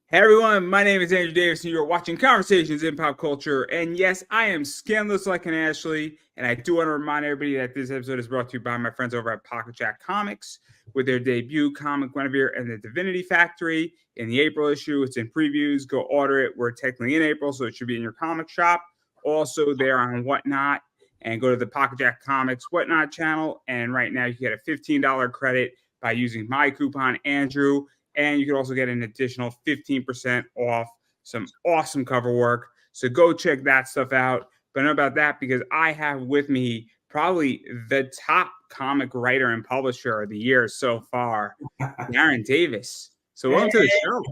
Hey everyone, my name is Andrew Davis, and you're watching Conversations in Pop Culture. And yes, I am scandalous like an Ashley, and I do want to remind everybody that this episode is brought to you by my friends over at Pocket Jack Comics with their debut comic Guinevere and the Divinity Factory in the April issue. It's in previews. Go order it. We're technically in April, so it should be in your comic shop. Also, they're on Whatnot, and go to the Pocket Jack Comics Whatnot channel. And right now, you get a $15 credit by using my coupon Andrew. And you can also get an additional 15% off some awesome cover work. So go check that stuff out. But I know about that because I have with me probably the top comic writer and publisher of the year so far, Darren Davis. So welcome to the show.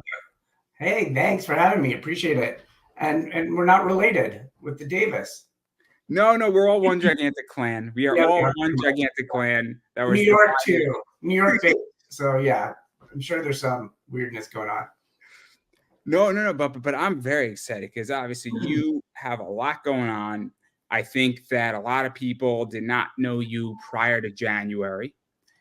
Hey, thanks for having me. Appreciate it. And we're not related with the Davis. No, we're all one gigantic clan. We are all one gigantic clan. That was New York too. New York based. So yeah. I'm sure there's some weirdness going on. No, but I'm very excited because obviously you have a lot going on. I think that a lot of people did not know you prior to January.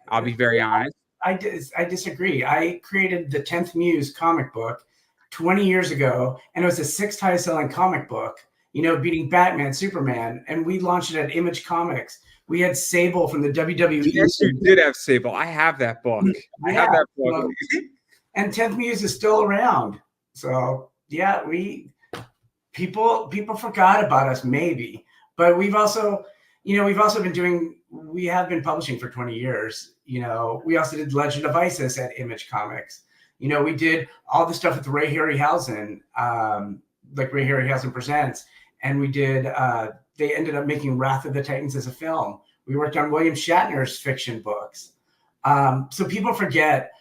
I'll be very honest. I disagree. I created the 10th Muse comic book 20 years ago, and it was the 6th highest selling comic book, beating Batman, Superman, and we launched it at Image Comics. We had Sable from the WWE. Yes, you did have Sable. I have that book. I have that book. And 10th Muse is still around. So yeah, people forgot about us maybe, but we have been publishing for 20 years. We also did Legend of Isis at Image Comics. We did all the stuff with Ray Harryhausen, like Ray Harryhausen Presents, and we did. They ended up making Wrath of the Titans as a film. We worked on William Shatner's fiction books. So people forget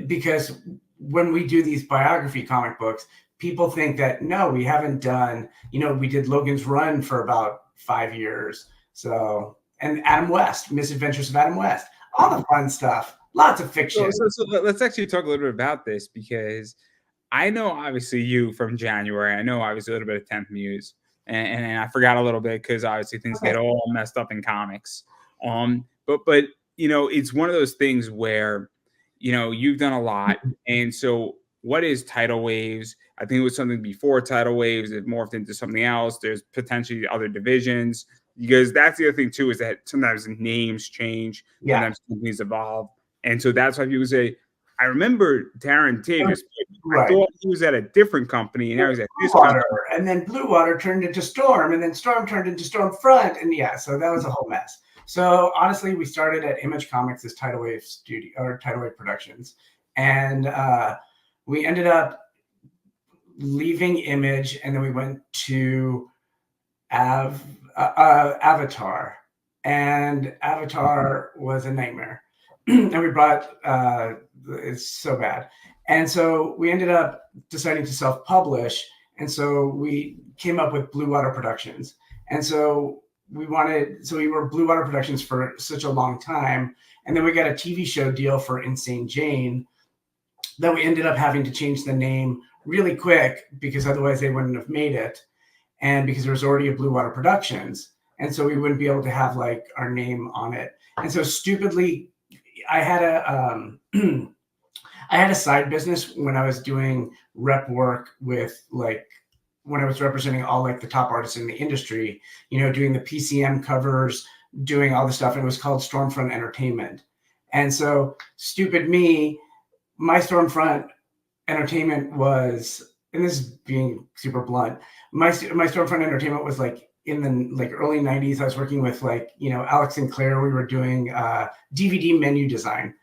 because when we do these biography comic books, people think that, no, we haven't done, we did Logan's Run for about 5 years. So, and Adam West, Misadventures of Adam West, all the fun stuff, lots of fiction. So let's actually talk a little bit about this because I know obviously you from January. I know obviously a little bit of 10th Muse. And I forgot a little bit because obviously things get all messed up in comics. But it's one of those things where, you've done a lot. And so what is Tidal Waves? I think it was something before Tidal Waves. It morphed into something else. There's potentially other divisions because that's the other thing too, is that sometimes names change. Yeah. Sometimes companies evolve. And so that's why people say, I remember Darren Davis. Right. I thought he was at a different company, and now he's at this company. And then Blue Water turned into Storm, and then Storm turned into Stormfront, and so that was a whole mess. So honestly, we started at Image Comics as Tidal Wave Studio or Tidal Wave Productions, and we ended up leaving Image, and then we went to Avatar, and Avatar was a nightmare, and we brought it's so bad. And so we ended up deciding to self-publish. And so we came up with Blue Water Productions. And so we were Blue Water Productions for such a long time. And then we got a TV show deal for Insane Jane that we ended up having to change the name really quick because otherwise they wouldn't have made it. And because there was already a Blue Water Productions. And so we wouldn't be able to have like our name on it. And so stupidly, I had a side business when I was doing rep work with when I was representing all like the top artists in the industry, doing the PCM covers, doing all the stuff. And it was called Stormfront Entertainment. And so stupid me, my Stormfront Entertainment was, and this is being super blunt, my Stormfront Entertainment was like in the early 90s. I was working with Alex Sinclair. We were doing DVD menu design.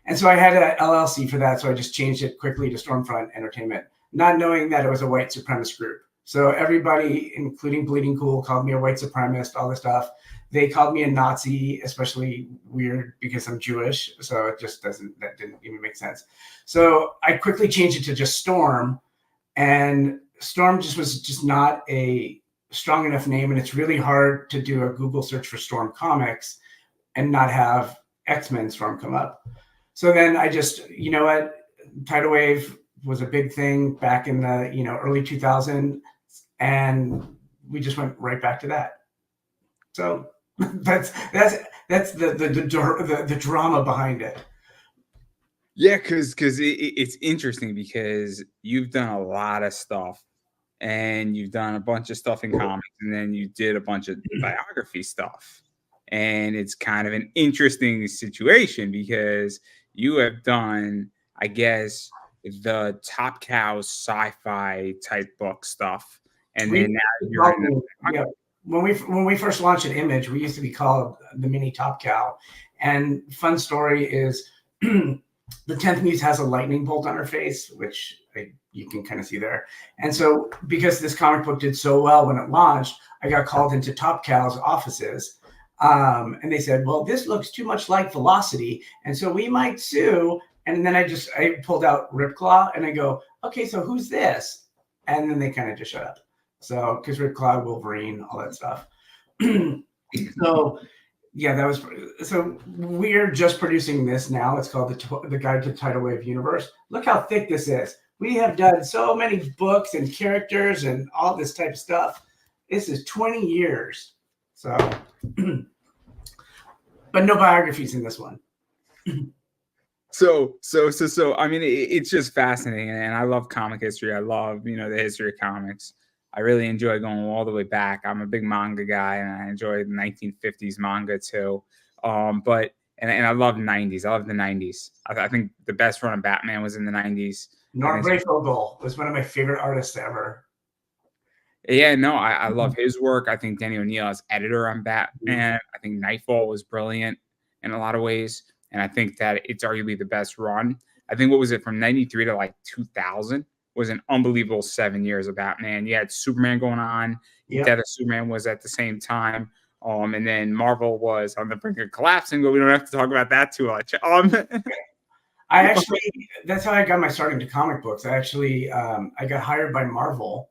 And so I had an LLC for that. So I just changed it quickly to Stormfront Entertainment, not knowing that it was a white supremacist group. So everybody, including Bleeding Cool, called me a white supremacist, all this stuff. They called me a Nazi, especially weird because I'm Jewish. So it just that didn't even make sense. So I quickly changed it to just Storm. And Storm was just not a strong enough name. And it's really hard to do a Google search for Storm Comics and not have X-Men Storm come up. So then I just, Tidal Wave was a big thing back in the, early 2000s, and we just went right back to that. So that's the drama behind it. Yeah, because it's interesting because you've done a lot of stuff, and you've done a bunch of stuff in comics, and then you did a bunch of biography stuff, and it's kind of an interesting situation because you have done, I guess, the Top Cow sci-fi type book stuff, and then now you're in. Yeah. When we first launched an Image, we used to be called the Mini Top Cow. And fun story is the 10th Muse has a lightning bolt on her face, which you can kind of see there. And so because this comic book did so well when it launched, I got called into Top Cow's offices. And they said, well, this looks too much like Velocity, and so we might sue. And then I pulled out Ripclaw and I go, okay, so who's this? And then they kind of just shut up. So, because Ripclaw, Wolverine, all that stuff. So, yeah, that was. So we're just producing this now. It's called the Guide to Tidal Wave Universe. Look how thick this is. We have done so many books and characters and all this type of stuff. This is 20 years. So, but no biographies in this one. So, I mean, it's just fascinating, and I love comic history. I love, the history of comics. I really enjoy going all the way back. I'm a big manga guy, and I enjoy the 1950s manga too. But I love 90s. I love the 90s. I think the best run of Batman was in the 90s. Norm Brayfogle was one of my favorite artists ever. Yeah, no, I love his work. I think Denny O'Neil as editor on Batman. I think Nightfall was brilliant in a lot of ways. And I think that it's arguably the best run. I think, what was it, from 93 to like 2000 was an unbelievable 7 years of Batman. You had Superman going on. Death of Superman was at the same time. And then Marvel was on the brink of collapsing, but we don't have to talk about that too much. That's how I got my start into comic books. I got hired by Marvel,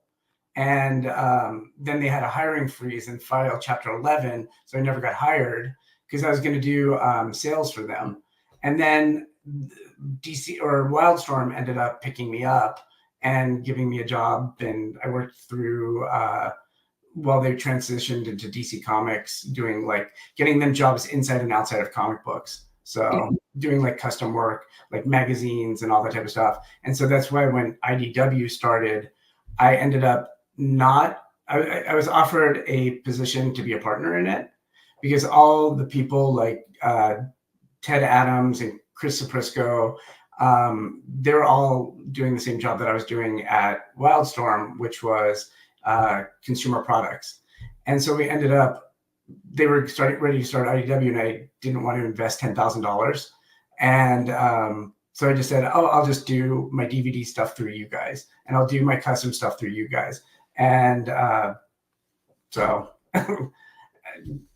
and then they had a hiring freeze and filed Chapter 11, so I never got hired because I was going to do sales for them. And then DC or Wildstorm ended up picking me up and giving me a job, and I worked through while they transitioned into DC Comics, doing getting them jobs inside and outside of comic books. So doing custom work, like magazines and all that type of stuff. And so that's why when IDW started, I ended up I was offered a position to be a partner in it, because all the people like Ted Adams and Chris Saprisco, they're all doing the same job that I was doing at Wildstorm, which was consumer products. And so we ended up, they were ready to start IDW, and I didn't want to invest $10,000. And so I just said, oh, I'll just do my DVD stuff through you guys, and I'll do my custom stuff through you guys. And so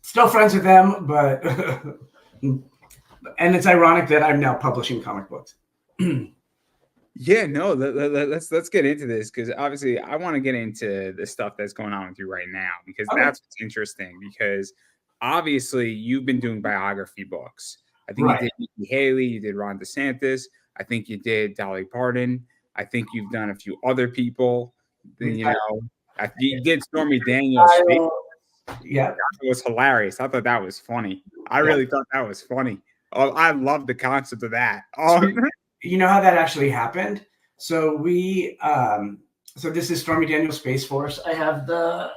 still friends with them, but and it's ironic that I'm now publishing comic books. Yeah, no, let's get into this, because obviously I want to get into the stuff that's going on with you right now, because that's what's interesting. Because obviously you've been doing biography books. I think you did Nikki Haley, you did Ron DeSantis, I think you did Dolly Parton, I think you've done a few other people. You did Stormy Daniels. Yeah, it was hilarious. I thought that was funny. I really thought that was funny. Oh, I love the concept of that. You know how that actually happened? So so this is Stormy Daniels Space Force. I have the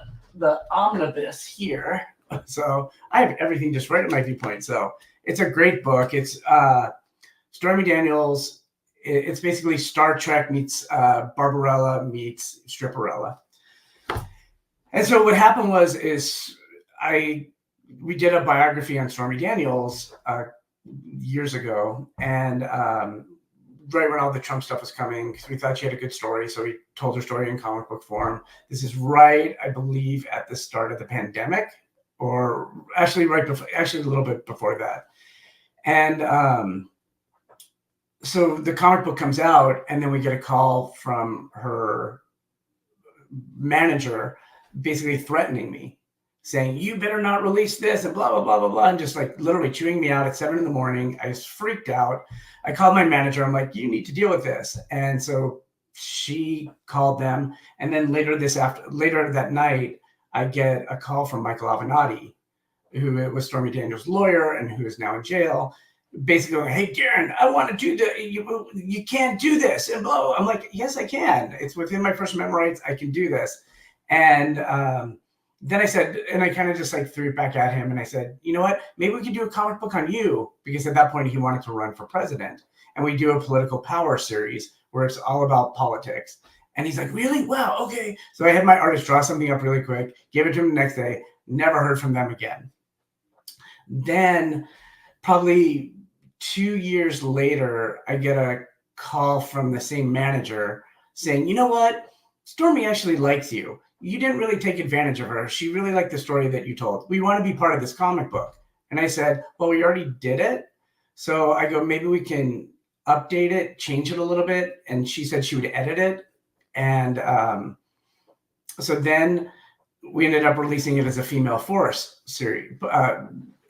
omnibus here. So I have everything just right at my viewpoint. So it's a great book. It's Stormy Daniels. It's basically Star Trek meets Barbarella meets Stripperella. And so what happened is we did a biography on Stormy Daniels years ago, and right when all the Trump stuff was coming, because we thought she had a good story, so we told her story in comic book form. This is right, I believe, at the start of the pandemic, or actually a little bit before that. And so the comic book comes out, and then we get a call from her manager, basically threatening me, saying, you better not release this, and blah, blah, blah, blah, blah, and just literally chewing me out at 7 a.m. I was freaked out. I called my manager. I'm like, you need to deal with this. And so she called them. And then later that night, I get a call from Michael Avenatti, who was Stormy Daniels' lawyer and who is now in jail. basically going, "Hey, Darren, I want to do you can't do this." And blah. I'm like, "Yes, I can. It's within my First Amendment rights. I can do this." And then I said, and I kind of just like threw it back at him. And I said, "You know what? Maybe we could do a comic book on you," because at that point he wanted to run for president. And we do a political power series where it's all about politics. And he's like, "Really? Wow, okay." So I had my artist draw something up really quick, gave it to him the next day, never heard from them again. Then probably 2 years later, I get a call from the same manager saying, "You know what? Stormy actually likes you. You didn't really take advantage of her. She really liked the story that you told. We want to be part of this comic book." And I said, "Well, we already did it." So I go, "Maybe we can update it, change it a little bit." And she said she would edit it. And so then we ended up releasing it as a female force series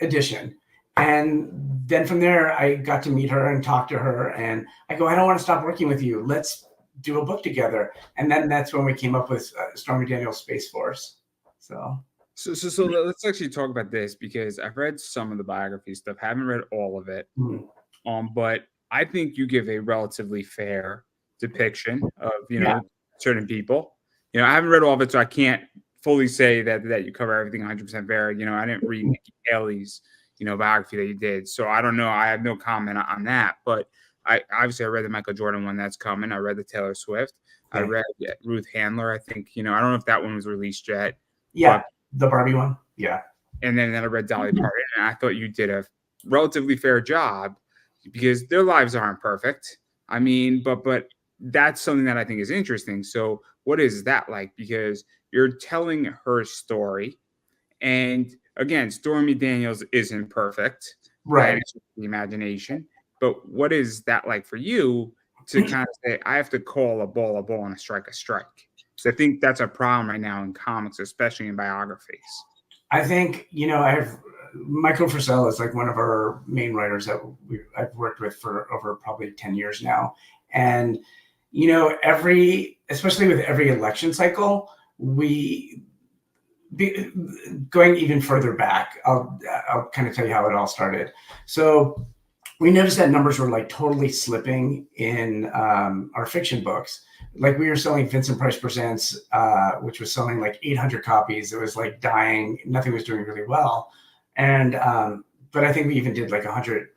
edition. And then from there, I got to meet her and talk to her. And I go, "I don't want to stop working with you. Let's do a book together." And then that's when we came up with Stormy Daniels Space Force. So let's actually talk about this, because I've read some of the biography stuff, haven't read all of it. But I think you give a relatively fair depiction of, certain people. I haven't read all of it, so I can't fully say that you cover everything 100% fair. I didn't read Nikki Haley's, biography that you did, so I don't know. I have no comment on that. But I read the Michael Jordan one that's coming. I read the Taylor Swift. I read Ruth Handler. I think, I don't know if that one was released yet. Yeah, the Barbie one. Yeah. And then I read Dolly Parton, and I thought you did a relatively fair job, because their lives aren't perfect. I mean, but that's something that I think is interesting. So what is that like? Because you're telling her story, and again, Stormy Daniels isn't perfect, Right. It's the imagination. But what is that like for you to kind of say, I have to call a ball and a strike a strike? So I think that's a problem right now in comics, especially in biographies. I think, I have Michael Frisell is like one of our main writers that I've worked with for over probably 10 years now. And, especially with every election cycle, going even further back, I'll kind of tell you how it all started. So we noticed that numbers were like totally slipping in our fiction books. Like we were selling Vincent Price Presents, which was selling like 800 copies. It was like dying. Nothing was doing really well. And, but I think we even did like 100,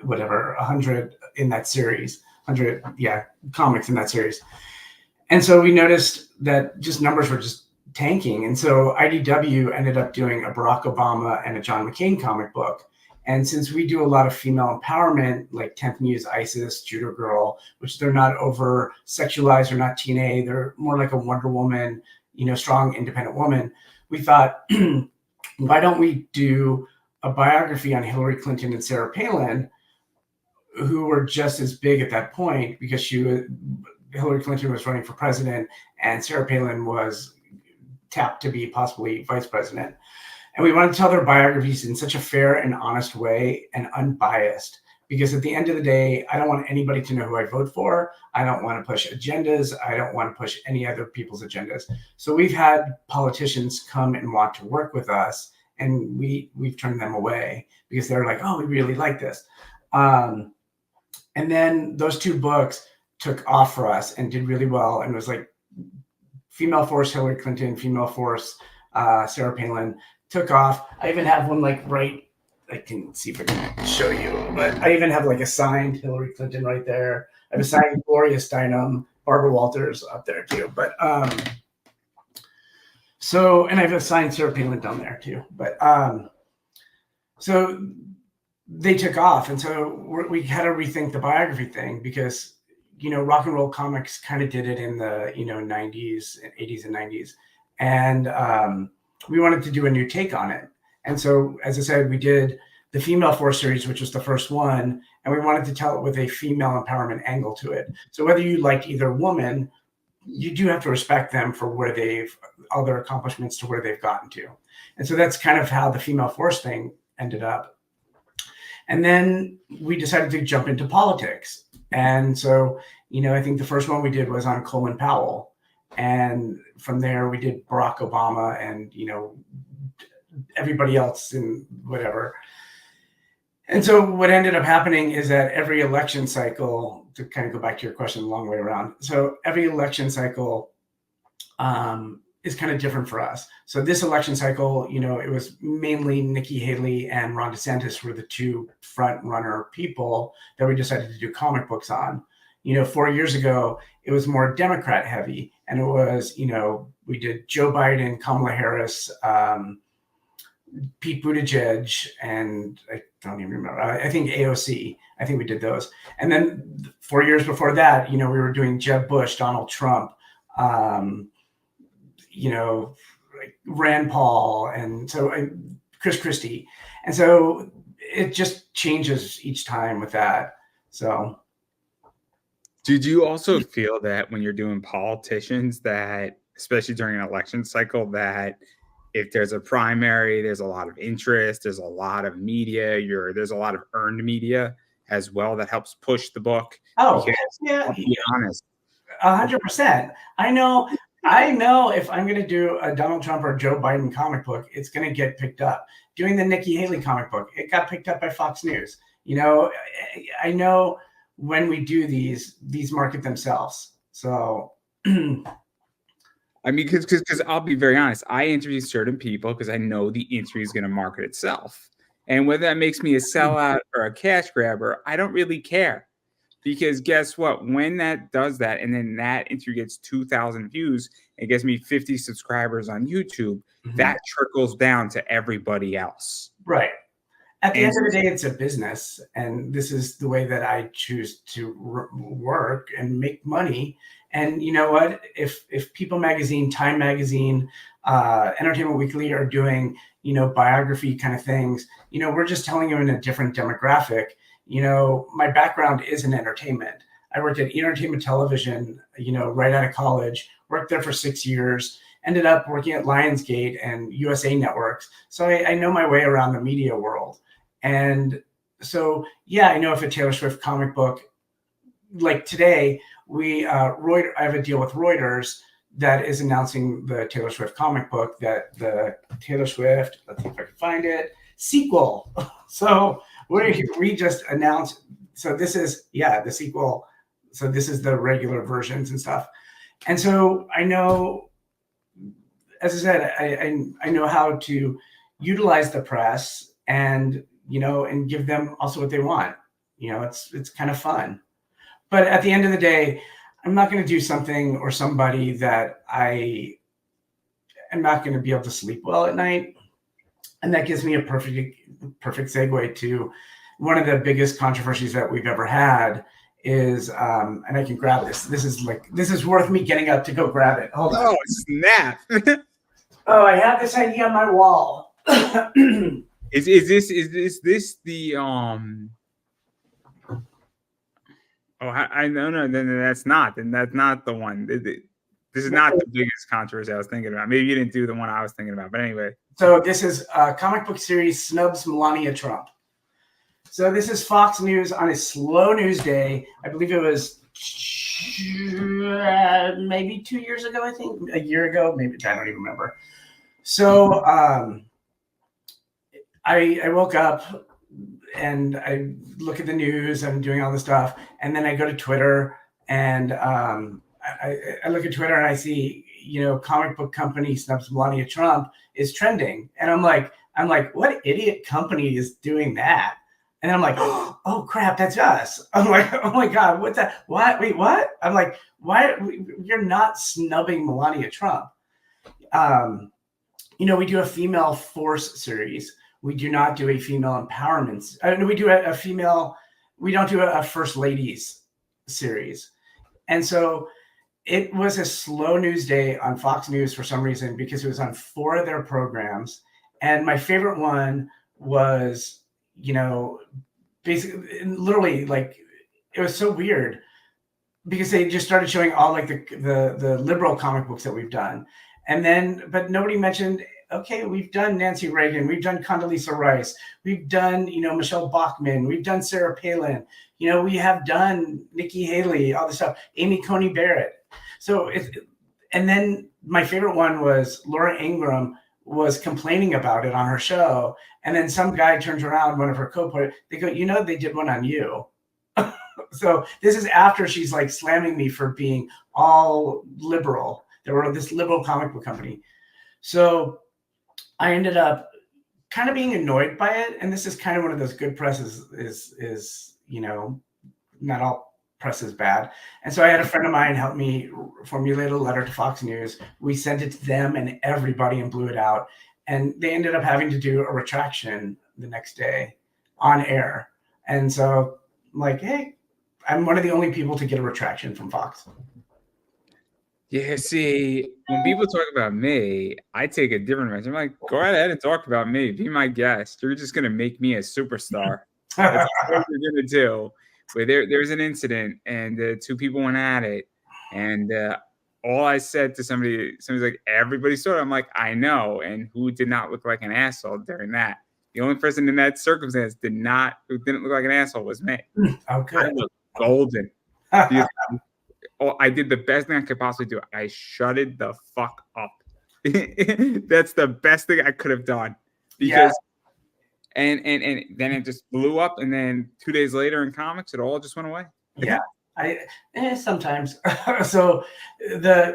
100 in that series, 100, comics in that series. And so we noticed that just numbers were just tanking. And so IDW ended up doing a Barack Obama and a John McCain comic book. And since we do a lot of female empowerment, like 10th Muse, Isis, Judo Girl, which they're not over sexualized or not TNA, they're more like a Wonder Woman, strong, independent woman. We thought, why don't we do a biography on Hillary Clinton and Sarah Palin, who were just as big at that point, because Hillary Clinton was running for president and Sarah Palin was tapped to be possibly vice president. And we want to tell their biographies in such a fair and honest way and unbiased, because at the end of the day, I don't want anybody to know who I vote for. I don't want to push agendas. I don't want to push any other people's agendas. So we've had politicians come and want to work with us, and we've turned them away because they're like, "Oh, we really like this." And then those two books took off for us and did really well. And it was like female force Hillary Clinton, female force Sarah Palin took off. I even have one I can see if I can show you, but I even have like a signed Hillary Clinton right there. I have a signed Gloria Steinem, Barbara Walters up there too. But and I have a signed Sarah Palin down there too. But so they took off, and so we had to rethink the biography thing, because rock and roll comics kind of did it in the 90s and 80s and 90s, and we wanted to do a new take on it. And so, as I said, we did the Female Force series, which was the first one, and we wanted to tell it with a female empowerment angle to it. So whether you liked either woman, you do have to respect them for all their accomplishments to where they've gotten to. And so that's kind of how the Female Force thing ended up. And then we decided to jump into politics. And so, I think the first one we did was on Colin Powell. And from there, we did Barack Obama and, everybody else and whatever. And so what ended up happening is that every election cycle, to kind of go back to your question a long way around, so every election cycle is kind of different for us. So this election cycle, it was mainly Nikki Haley and Ron DeSantis were the two front runner people that we decided to do comic books on. 4 years ago, it was more Democrat heavy. And it was, we did Joe Biden, Kamala Harris, Pete Buttigieg, and I don't even remember. I think AOC. I think we did those. And then 4 years before that, we were doing Jeb Bush, Donald Trump, like Rand Paul, and so Chris Christie. And so it just changes each time with that. So. Did you also feel that when you're doing politicians that, especially during an election cycle, that if there's a primary, there's a lot of interest, there's a lot of media, there's a lot of earned media as well that helps push the book? Oh, because, yeah. I'll be honest. 100%. I know if I'm going to do a Donald Trump or Joe Biden comic book, it's going to get picked up. Doing the Nikki Haley comic book, it got picked up by Fox News. I know when we do these market themselves. So, I mean, because I'll be very honest, I interview certain people because I know the interview is going to market itself. And whether that makes me a sellout or a cash grabber, I don't really care. Because guess what? When that does that, and then that interview gets 2,000 views, it gets me 50 subscribers on YouTube, that trickles down to everybody else. Right. At the end of the day, it's a business, and this is the way that I choose to work and make money. And you know what? If People Magazine, Time Magazine, Entertainment Weekly are doing, biography kind of things, we're just telling them in a different demographic. My background is in entertainment. I worked at Entertainment Television, right out of college, worked there for 6 years, ended up working at Lionsgate and USA Networks. So I know my way around the media world. And so, yeah, I know if a Taylor Swift comic book, like today, I have a deal with Reuters that is announcing the Taylor Swift comic book, that the Taylor Swift, let's see if I can find it, sequel. So we just announced, so this is, the sequel. So this is the regular versions and stuff. And so I know, as I said, I know how to utilize the press and, and give them also what they want. It's kind of fun. But at the end of the day, I'm not going to do something or somebody that I am not going to be able to sleep well at night. And that gives me a perfect segue to one of the biggest controversies that we've ever had is, and I can grab this. This is worth me getting up to go grab it. Hold on. Oh, snap. Oh, I have this idea on my wall. Is this the Oh, I no, then that's not. Then that's not the one. This is not the biggest controversy I was thinking about. Maybe you didn't do the one I was thinking about, but anyway. So this is a comic book series snubs Melania Trump. So this is Fox News on a slow news day. I believe it was maybe 2 years ago, I think. A year ago, maybe. I don't even remember. So I woke up and I look at the news. I'm doing all this stuff. And then I go to Twitter and I look at Twitter and I see, comic book company snubs Melania Trump is trending. And I'm like, what idiot company is doing that? And I'm like, oh crap, that's us. I'm like, oh my God, what's that? What? Wait, what? I'm like, why? You're not snubbing Melania Trump. We do a female force series. We do not do a female empowerment. We do a female, we don't do a first ladies series. And so it was a slow news day on Fox News for some reason, because it was on 4 of their programs. And my favorite one was, basically, literally, like, it was so weird because they just started showing all like the liberal comic books that we've done. And then, but nobody mentioned, okay, we've done Nancy Reagan, we've done Condoleezza Rice, we've done, Michelle Bachmann, we've done Sarah Palin, we have done Nikki Haley, all this stuff, Amy Coney Barrett. So and then my favorite one was Laura Ingraham was complaining about it on her show. And then some guy turns around, one of her co-players, they go, they did one on you. So this is after she's like slamming me for being all liberal. They were this liberal comic book company. So I ended up kind of being annoyed by it. And this is kind of one of those good presses is not all press is bad. And so I had a friend of mine help me formulate a letter to Fox News. We sent it to them and everybody and blew it out. And they ended up having to do a retraction the next day on air. And so I'm like, hey, I'm one of the only people to get a retraction from Fox. Yeah, see, when people talk about me, I take a different message. I'm like, go ahead and talk about me. Be my guest. You're just going to make me a superstar. That's what you're going to do. But there's an incident, and two people went at it. And all I said to somebody's like, everybody saw it. I'm like, I know. And who did not look like an asshole during that? The only person in that circumstance who didn't look like an asshole was me. Okay. I looked golden. I did the best thing I could possibly do. I shutted the fuck up. That's the best thing I could have done. Because and then it just blew up, and then 2 days later in comics, it all just went away. Yeah. Sometimes. So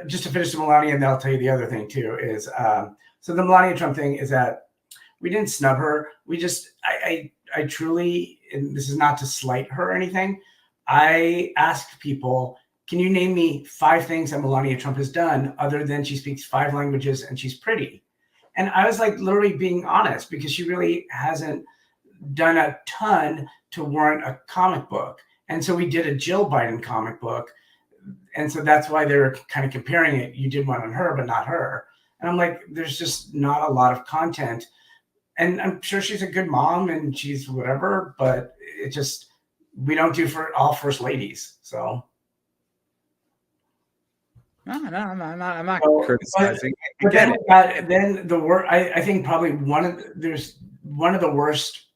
just to finish the Melania, and then I'll tell you the other thing too, is so the Melania Trump thing is that we didn't snub her. We just I truly, and this is not to slight her or anything, I asked people, can you name me 5 things that Melania Trump has done other than she speaks 5 languages and she's pretty? And I was like literally being honest, because she really hasn't done a ton to warrant a comic book. And so we did a Jill Biden comic book. And so that's why they were kind of comparing it. You did one on her, but not her. And I'm like, there's just not a lot of content. And I'm sure she's a good mom and she's whatever, but it just, we don't do for all first ladies. So. No, I'm not criticizing. But then the word, I think probably one of the worst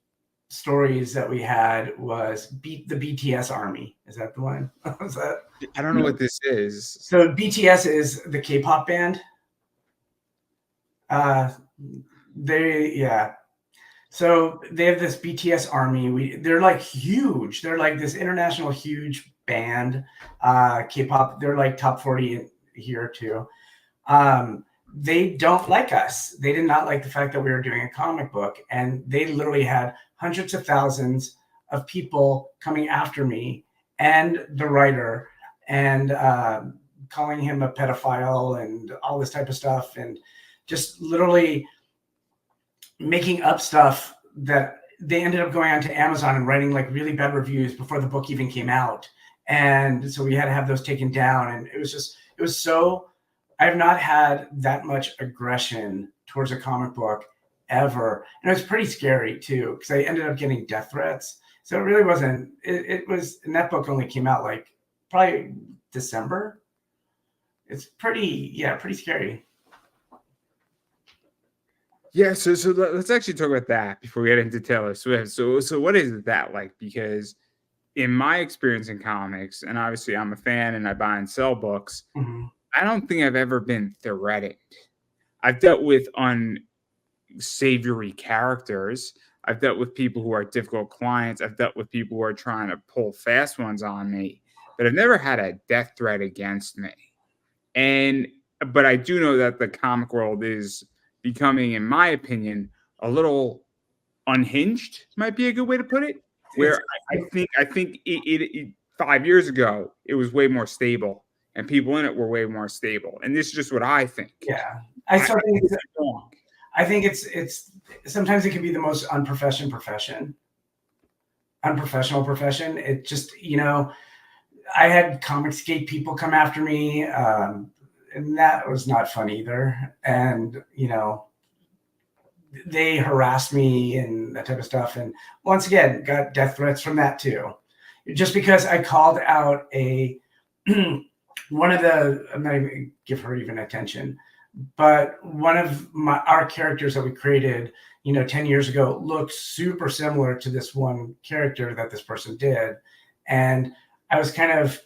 stories that we had was the BTS Army. Is that the one? Was that? I don't know what this is. So BTS is the K-pop band. So they have this BTS Army. They're like huge. They're like this international huge band. K-pop. They're like top 40 here too. They don't like us. They did not like the fact that we were doing a comic book, and they literally had hundreds of thousands of people coming after me and the writer, and calling him a pedophile and all this type of stuff, and just literally making up stuff that they ended up going onto Amazon and writing like really bad reviews before the book even came out. And so we had to have those taken down. And it was so, I've not had that much aggression towards a comic book ever. And it was pretty scary too, because I ended up getting death threats. So it really wasn't, it was, and that book only came out like probably December. It's pretty scary. Yeah, so let's actually talk about that before we get into Taylor Swift. So what is that like? Because in my experience in comics, and obviously I'm a fan and I buy and sell books, Mm-hmm. I don't think I've ever been threatened. I've dealt with unsavory characters. I've dealt with people who are difficult clients. I've dealt with people who are trying to pull fast ones on me, but I've never had a death threat against me. But I do know that the comic world is becoming, in my opinion, a little unhinged, might be a good way to put it. Where I think it 5 years ago, it was way more stable and people in it were way more stable. And this is just what I think. Yeah. I think it's sometimes it can be the most unprofessional profession. It just, I had Comicsgate people come after me, and that was not fun either. And, they harassed me and that type of stuff. And once again, got death threats from that too. Just because I called out I'm not even gonna give her even attention, but one of our characters that we created, 10 years ago looked super similar to this one character that this person did. And I was kind of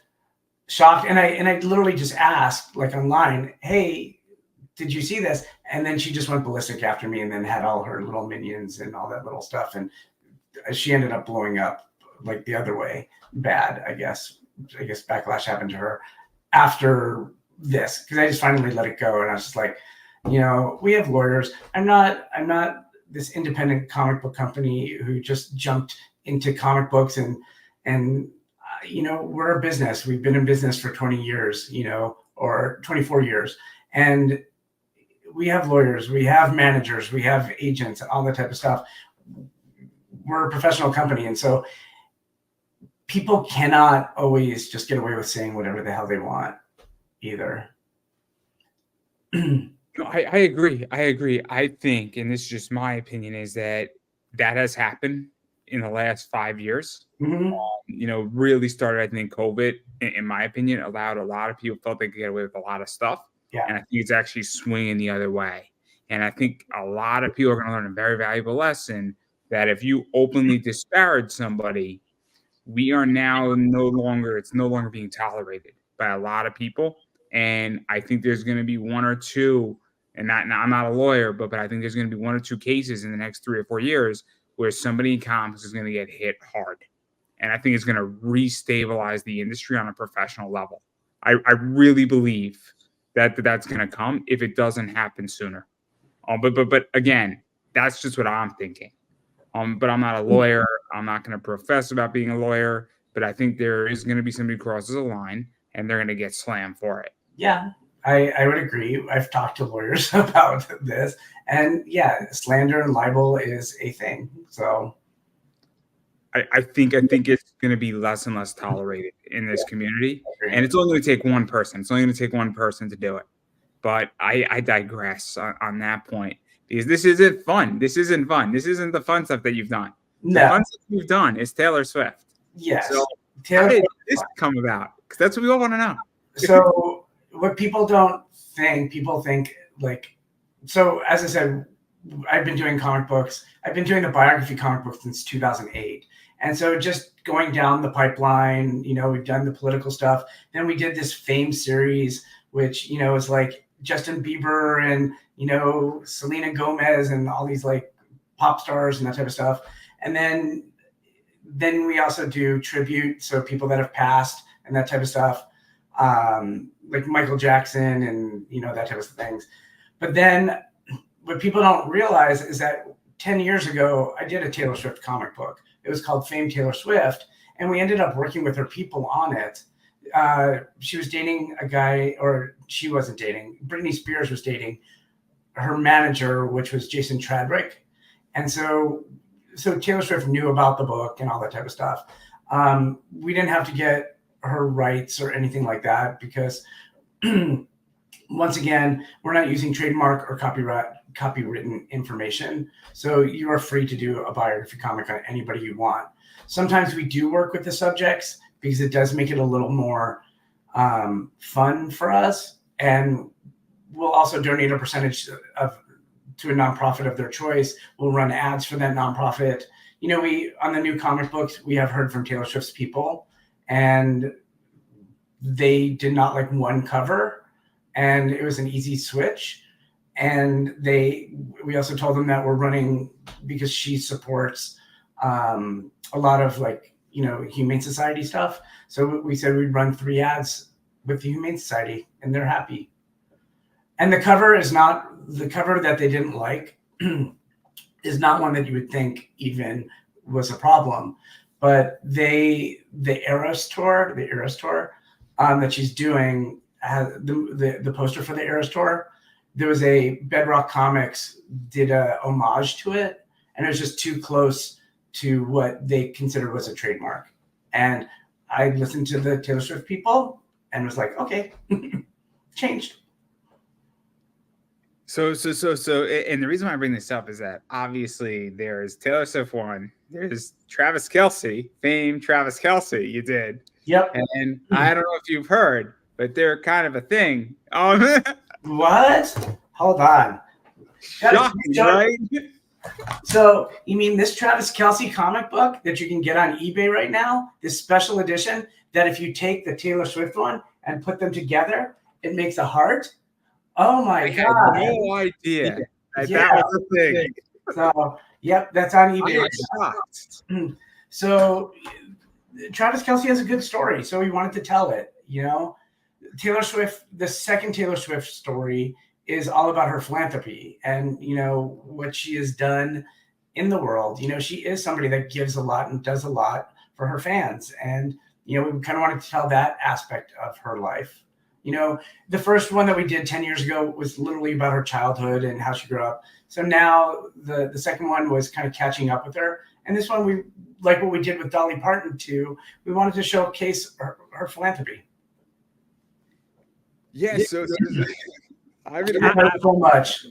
shocked. And I literally just asked like online, hey, did you see this? And then she just went ballistic after me and then had all her little minions and all that little stuff. And she ended up blowing up like the other way bad, I guess. I guess backlash happened to her after this because I just finally let it go. And I was just like, we have lawyers. I'm not this independent comic book company who just jumped into comic books and we're a business. We've been in business for 20 years, or 24 years. And we have lawyers, we have managers, we have agents, all that type of stuff. We're a professional company. And so people cannot always just get away with saying whatever the hell they want either. No, I agree. I think, and this is just my opinion, is that has happened in the last 5 years. Really started, I think, COVID, in my opinion, allowed a lot of people felt they could get away with a lot of stuff. Yeah. And I think it's actually swinging the other way. And I think a lot of people are going to learn a very valuable lesson that if you openly disparage somebody, it's no longer being tolerated by a lot of people. And I think there's going to be one or two, and I'm not a lawyer, but I think there's going to be one or two cases in the next 3 or 4 years where somebody in comics is going to get hit hard. And I think it's going to restabilize the industry on a professional level. I really believe that's going to come if it doesn't happen sooner. But again, that's just what I'm thinking. But I'm not a lawyer. I'm not going to profess about being a lawyer. But I think there is going to be somebody who crosses a line, and they're going to get slammed for it. Yeah, I would agree. I've talked to lawyers about this. And yeah, slander and libel is a thing. So I think it's going to be less and less tolerated in this community. And it's only going to take one person. It's only going to take one person to do it. But I digress on that point. Because this isn't fun. This isn't the fun stuff that you've done. No. The fun stuff you've done is Taylor Swift. Yes. So how did this come about? Because that's what we all want to know. So what people don't think, people think like, so as I said, I've been doing comic books. I've been doing the biography comic book since 2008. And so just going down the pipeline, we've done the political stuff. Then we did this Fame series, which, is like Justin Bieber and, Selena Gomez and all these like pop stars and that type of stuff. And then we also do tribute. So people that have passed and that type of stuff, like Michael Jackson and, that type of things. But then what people don't realize is that 10 years ago, I did a Taylor Swift comic book. It was called Fame Taylor Swift. And we ended up working with her people on it. She was dating a guy, or she wasn't dating. Britney Spears was dating her manager, which was Jason Tradrick. And so Taylor Swift knew about the book and all that type of stuff. We didn't have to get her rights or anything like that because once again, we're not using trademark or copywritten information. So you are free to do a biography comic on anybody you want. Sometimes we do work with the subjects because it does make it a little more fun for us. And we'll also donate a percentage to a nonprofit of their choice. We'll run ads for that nonprofit. We on the new comic books, we have heard from Taylor Swift's people, and they did not like one cover, and it was an easy switch. And we also told them that we're running because she supports a lot of like, Humane Society stuff. So we said we'd run 3 ads with the Humane Society, and they're happy. And the cover is not the cover that they didn't like is not one that you would think even was a problem. But the Eras tour that she's doing, the poster for the Eras tour, there was a Bedrock Comics did a homage to it, and it was just too close to what they considered was a trademark. And I listened to the Taylor Swift people and was like, okay, changed. So, and the reason why I bring this up is that obviously there's Taylor Swift one, there's Travis Kelce, Fame Travis Kelce, you did. Yep. And I don't know if you've heard, but they're kind of a thing. What? Hold on. Shocking, right? So you mean this Travis Kelce comic book that you can get on eBay right now, this special edition, that if you take the Taylor Swift one and put them together, it makes a heart? Oh my I had God. no idea that Yeah. that was a thing. So, yep, that's on I eBay. am shocked. So Travis Kelce has a good story, so he wanted to tell it. Taylor Swift, the second Taylor Swift story is all about her philanthropy and what she has done in the world. She is somebody that gives a lot and does a lot for her fans, and we kind of wanted to tell that aspect of her life. The first one that we did 10 years ago was literally about her childhood and how she grew up. So now the second one was kind of catching up with her, and this one, we like what we did with Dolly Parton too. We wanted to showcase her philanthropy. Yeah, so I mean, Thank you so much.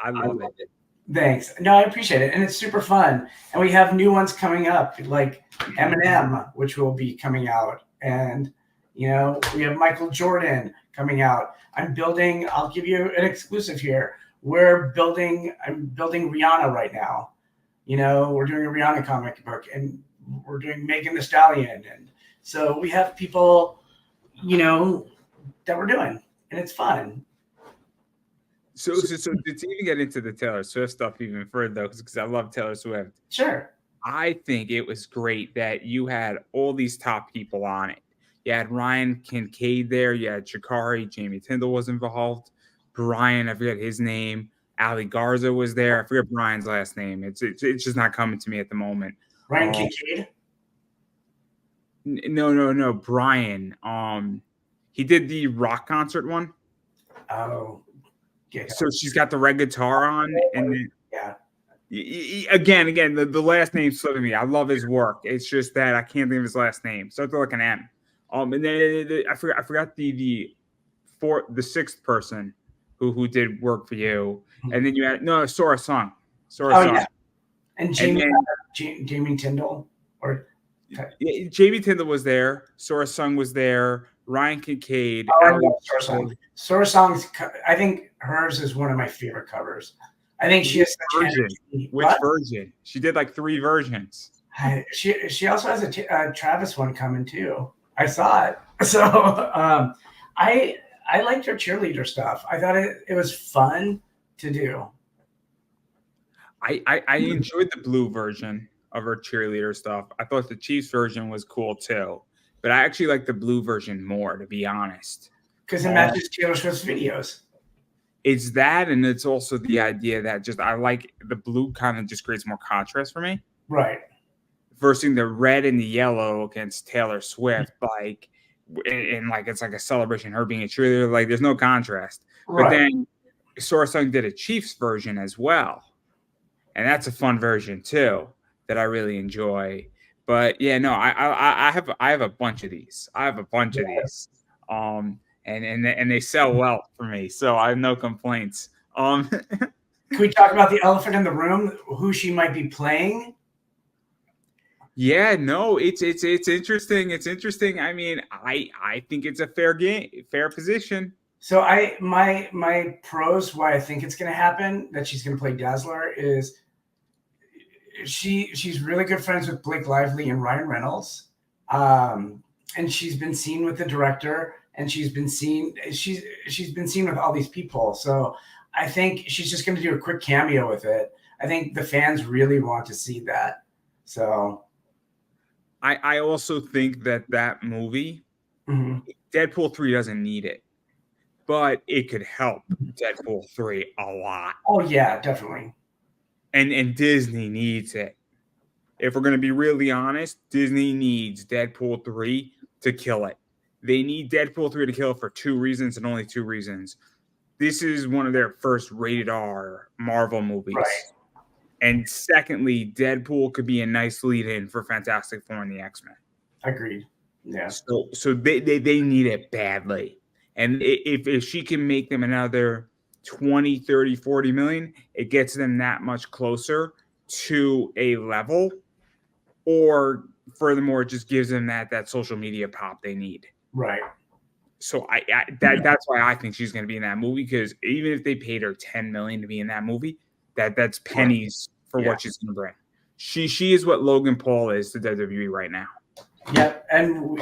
I love it. Thanks. No, I appreciate it, and it's super fun. And we have new ones coming up, like Eminem, which will be coming out, and we have Michael Jordan coming out. I'll give you an exclusive here. I'm building Rihanna right now. We're doing a Rihanna comic book, and we're doing Megan Thee Stallion, and so we have people, that we're doing, and it's fun. So to even get into the Taylor Swift stuff even further, because I love Taylor Swift. Sure. I think it was great that you had all these top people on it. You had Ryan Kincaid there. You had Sha'Carri. Jamie Tindall was involved. Brian, I forget his name. Ali Garza was there. I forget Brian's last name. It's just not coming to me at the moment. Ryan Kincaid? No. Brian. He did the rock concert one. Oh. Yeah. So she's got the red guitar on, and then, yeah. Again, the last name slipping me. I love his work. It's just that I can't think of his last name. Starts with like an M. And then I forgot the sixth person who did work for you. And then you had Sora Sung. Yeah. And Jamie Tindall Jamie Tindall was there. Sora Sung was there. Ryan Kincaid. Sora Sung. Sora Sung's, I think hers is one of my favorite covers. I think she has version. Which version? She did like 3 versions. She also has a Travis one coming too. I saw it. So I liked her cheerleader stuff. I thought it was fun to do. I enjoyed the blue version of her cheerleader stuff. I thought the Chiefs version was cool too, but I actually like the blue version more, to be honest. Because it matches Taylor Swift's videos. It's that, and it's also the idea that I like the blue kind of just creates more contrast for me. Right. Versus the red and the yellow against Taylor Swift, like, and like it's like a celebration, her being a cheerleader. Like, there's no contrast. Right. But then Sora Sung did a Chiefs version as well, and that's a fun version too that I really enjoy. But yeah, no, I have a bunch of these. And they sell well for me, so I have no complaints. Can we talk about the elephant in the room? Who she might be playing? Yeah, no, it's interesting. It's interesting. I mean, I think it's a fair position. So my pros why I think it's going to happen that she's going to play Dazzler is she's really good friends with Blake Lively and Ryan Reynolds, and she's been seen with the director. And she's been seen with all these people. So I think she's just going to do a quick cameo with it. I think the fans really want to see that. So I also think that movie, Deadpool 3 doesn't need it, but it could help Deadpool 3 a lot. Oh yeah, definitely. And Disney needs it. If we're going to be really honest, Disney needs Deadpool 3 to kill it. They need Deadpool 3 to kill it for 2 reasons and only 2 reasons. This is one of their first rated R Marvel movies. Right. And secondly, Deadpool could be a nice lead-in for Fantastic Four and the X-Men. Agreed. Yeah. So they need it badly. And if she can make them another 20, 30, 40 million, it gets them that much closer to a level. Or furthermore, it just gives them that social media pop they need. Right. So that's why I think she's going to be in that movie, because even if they paid her $10 million to be in that movie, that's pennies for what she's going to bring. She is what Logan Paul is to WWE right now. Yep. And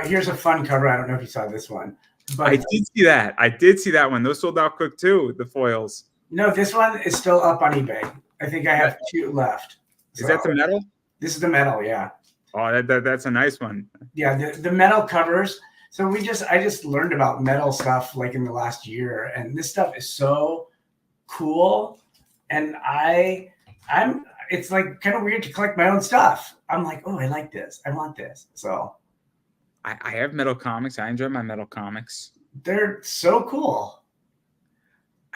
here's a fun cover. I don't know if you saw this one. But I did see that. I did see that one. Those sold out quick too. The foils. no, this one is still up on eBay. I think I have 2 left. Is that the metal? This is the metal, yeah. Oh, that's a nice one. Yeah, the metal covers. So I just learned about metal stuff like in the last year, and this stuff is so cool. And it's like kind of weird to collect my own stuff. I'm like, oh, I like this. I want this. So I have metal comics. I enjoy my metal comics. they're so cool.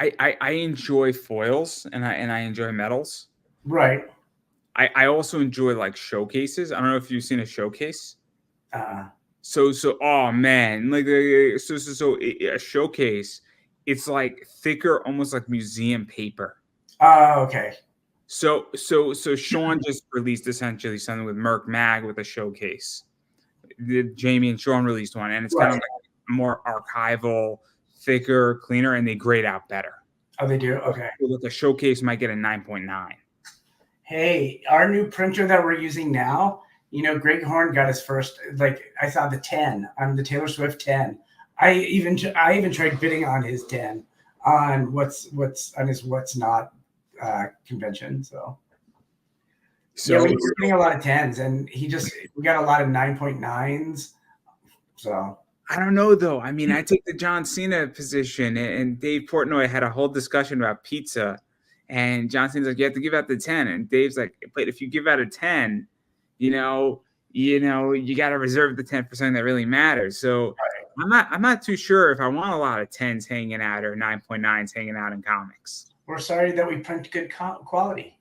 I enjoy foils and I enjoy metals. Right. I also enjoy like showcases. I don't know if you've seen a showcase. So oh man, like so a showcase, it's like thicker, almost like museum paper. Oh, okay. So Sean just released essentially something with Merc Mag with a showcase. Jamie and Sean released one, and it's kind of like more archival, thicker, cleaner, and they grade out better. Oh, they do? Okay. So the showcase might get a 9.9. Hey, our new printer that we're using now, Greg Horn got his first, like I saw the 10 on the Taylor Swift 10. I even tried bidding on his 10 on what's on his what's not convention. So yeah, we're getting a lot of 10s, and we got a lot of 9.9s. So I don't know though. I mean, I take the John Cena position, and Dave Portnoy had a whole discussion about pizza, and John Cena's like, you have to give out the 10, and Dave's like, but if you give out a 10, you got to reserve the 10 for something that really matters. So I'm not too sure if I want a lot of 10s hanging out or 9.9s hanging out in comics. We're sorry that we print good quality.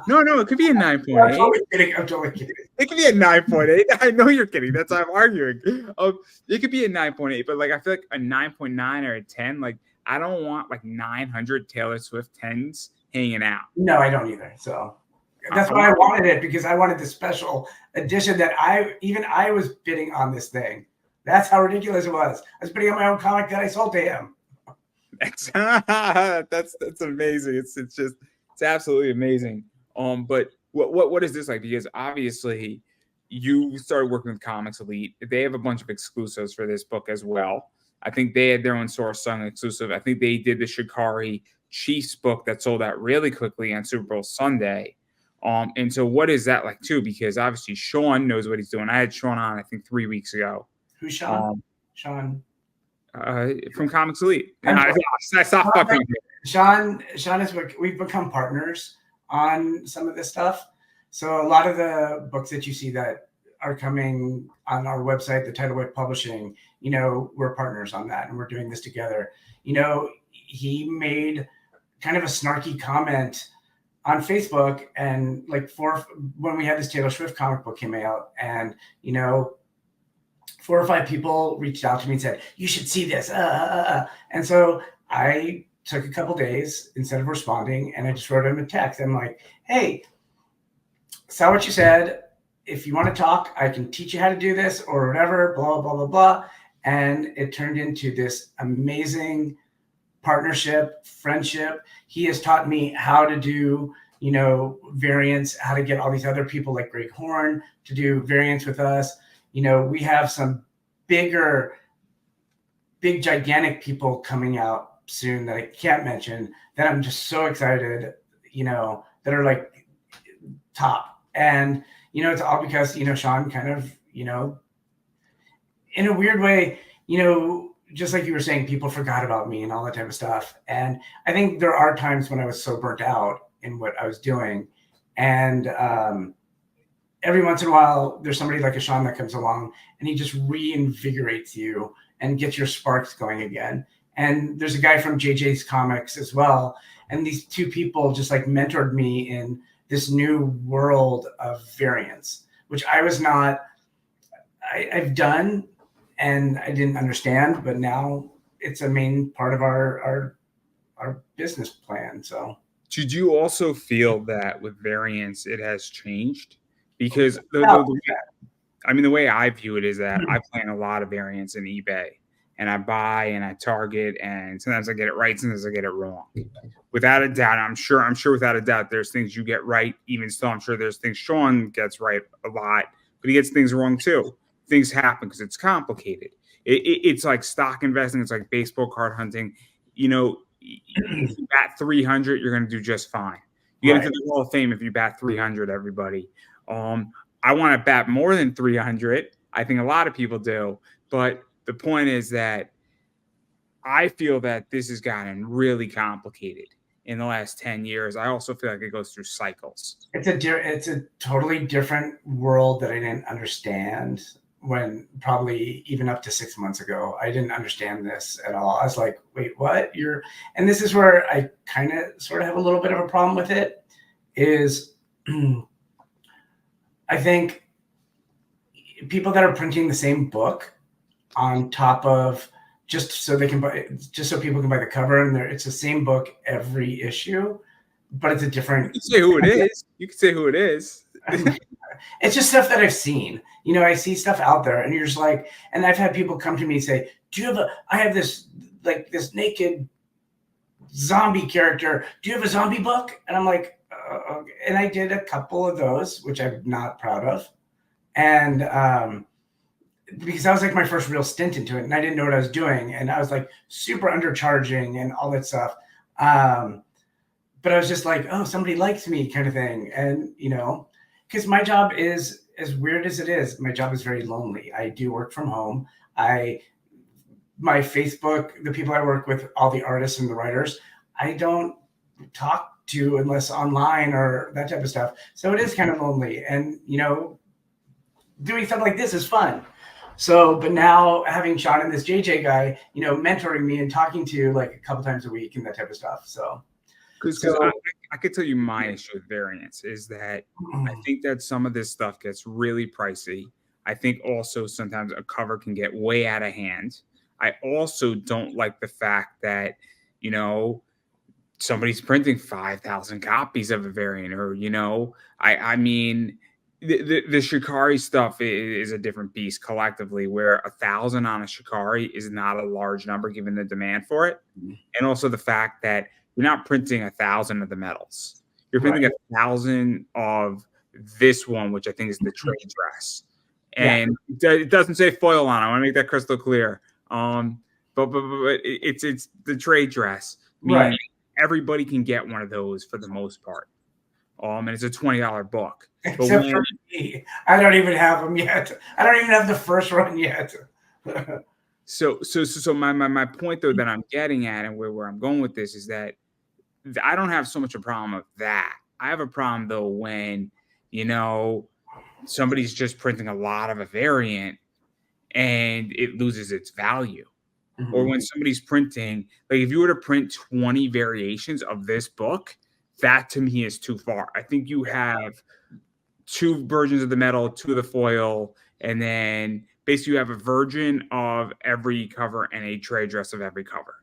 No, it could be a 9.8. I'm totally kidding. It could be a 9.8. I know you're kidding. That's why I'm arguing. It could be a 9.8, but like I feel like a 9.9 or a 10, like I don't want like 900 Taylor Swift 10s hanging out. No, I don't either. So that's why I wanted it, because I wanted the special edition that I was bidding on this thing. That's how ridiculous it was. I was bidding on my own comic that I sold to him. That's amazing. It's absolutely amazing. But what is this like? Because obviously you started working with Comics Elite. They have a bunch of exclusives for this book as well. I think they had their own Source Song exclusive. I think they did the Shikari Chiefs book that sold out really quickly on Super Bowl Sunday. And so what is that like too? Because obviously Sean knows what he's doing. I had Sean on, I think 3 weeks ago. Who's Sean? Sean. From Comics Elite. And I stopped fucking. Sean we've become partners on some of this stuff. So a lot of the books that you see that are coming on our website, the Tidal Wave Publishing, we're partners on that, and we're doing this together. He made kind of a snarky comment on Facebook, and like when we had this Taylor Swift comic book came out, and 4 or 5 people reached out to me and said, you should see this. And so I took a couple days instead of responding, and I just wrote him a text. I'm like, hey, saw what you said. If you want to talk, I can teach you how to do this or whatever, blah, blah, blah, blah. And it turned into this amazing partnership, friendship. He has taught me how to do, variants, how to get all these other people like Greg Horn to do variants with us. We have some big, gigantic people coming out soon that I can't mention, that I'm just so excited, that are like top. And, it's all because, Sean kind of, in a weird way, just like you were saying, people forgot about me and all that type of stuff. And I think there are times when I was so burnt out in what I was doing. And every once in a while, there's somebody like a Sean that comes along, and he just reinvigorates you and gets your sparks going again. And there's a guy from JJ's Comics as well. And these 2 people just like mentored me in this new world of variants, which I've done and I didn't understand, but now it's a main part of our business plan. So did you also feel that with variants, it has changed? Because the way I view it is that I plan a lot of variants in eBay, and I buy and I target, and sometimes I get it right, sometimes I get it wrong. Without a doubt, I'm sure without a doubt, there's things you get right. Even still, I'm sure there's things Sean gets right a lot, but he gets things wrong too. Things happen because it's complicated. It's like stock investing. It's like baseball card hunting. You know, if you bat 300, you're going to do just fine. You get into the Hall of Fame if you bat 300, everybody. I want to bat more than 300. I think a lot of people do. But the point is that I feel that this has gotten really complicated in the last 10 years. I also feel like it goes through cycles. It's a totally different world that I didn't understand when probably even up to 6 months ago. I didn't understand this at all. I was like, wait, what? And this is where I kind of sort of have a little bit of a problem with it is I think people that are printing the same book on top of just so people can buy the cover, and it's the same book every issue, but it's a different. You can say who it is. You can say who it is. It's just stuff that I've seen. I see stuff out there, and you're just like, and I've had people come to me and say, "Do you have I have this this naked zombie character. Do you have a zombie book?" And I'm like, okay. And I did a couple of those, which I'm not proud of, and because I was like my first real stint into it, and I didn't know what I was doing, and I was like super undercharging and all that stuff. But I was just like, oh, somebody likes me, kind of thing, and because my job is, as weird as it is, my job is very lonely. I do work from home. My Facebook, the people I work with, all the artists and the writers, I don't talk to unless online or that type of stuff. So it is kind of lonely, and doing stuff like this is fun. So, but now having Sean and this JJ guy, mentoring me and talking to like a couple times a week and that type of stuff. So, because I could tell you my issue with variants is that I think that some of this stuff gets really pricey. I think also sometimes a cover can get way out of hand. I also don't like the fact that, somebody's printing 5,000 copies of a variant, or, I mean, the Shikari stuff is a different beast collectively, where 1,000 on a Shikari is not a large number given the demand for it. And also the fact that you're not printing 1,000 of the metals. You're printing 1,000 of this one, which I think is the trade dress. And it doesn't say foil on it. I want to make that crystal clear. But it's the trade dress. Meaning everybody can get one of those for the most part. And it's a $20 book. Except for me. I don't even have them yet. I don't even have the first run yet. So my point though that I'm getting at, and where I'm going with this, is that I don't have so much a problem with that. I have a problem though when somebody's just printing a lot of a variant and it loses its value. Or when somebody's printing, like if you were to print 20 variations of this book, that to me is too far. I think you have 2 versions of the metal, 2 of the foil, and then basically you have a version of every cover and a trade dress of every cover.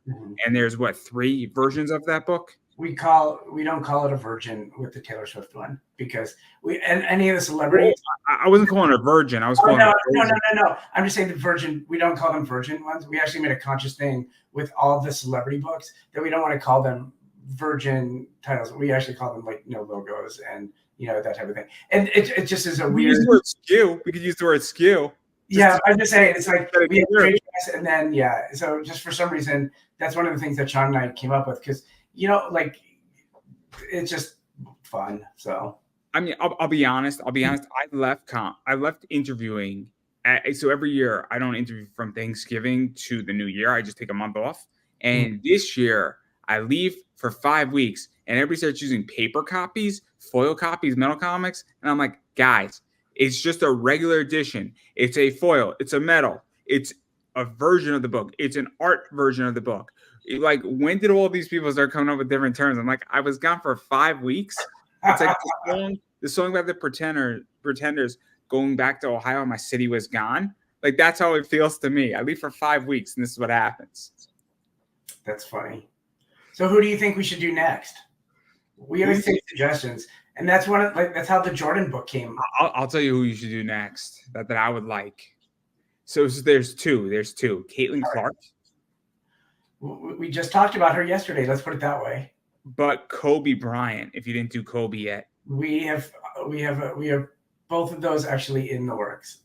And there's 3 versions of that book? We don't call it a virgin with the Taylor Swift one, because and any of the celebrities. I wasn't calling it a virgin. I was calling no. I'm just saying the virgin. We don't call them virgin ones. We actually made a conscious thing with all the celebrity books that we don't want to call them virgin titles. We actually call them like no logos and that type of thing. And it just is a weird. Use the word skew. We could use the word skew. I'm just saying it's like we have trade dress, and then So just for some reason, that's one of the things that Sean and I came up with, because it's just fun. So I mean, I'll be honest. I left interviewing. So every year I don't interview from Thanksgiving to the New Year. I just take a month off. And this year I leave for 5 weeks, and everybody starts using paper copies, foil copies, metal comics. And I'm like, guys, it's just a regular edition. It's a foil. It's a metal. It's a version of the book. It's an art version of the book. Like, when did all these people start coming up with different terms? I'm like, I was gone for 5 weeks. It's like the song about the Pretenders going back to Ohio. My city was gone. Like, that's how it feels to me. I leave for 5 weeks, and this is what happens. That's funny. So who do you think we should do next? We always take suggestions, and that's that's how the Jordan book came. I'll tell you who you should do next that I would like. So there's two. Caitlin Clark. We just talked about her yesterday. Let's put it that way. But Kobe Bryant, if you didn't do Kobe yet. We have both of those actually in the works.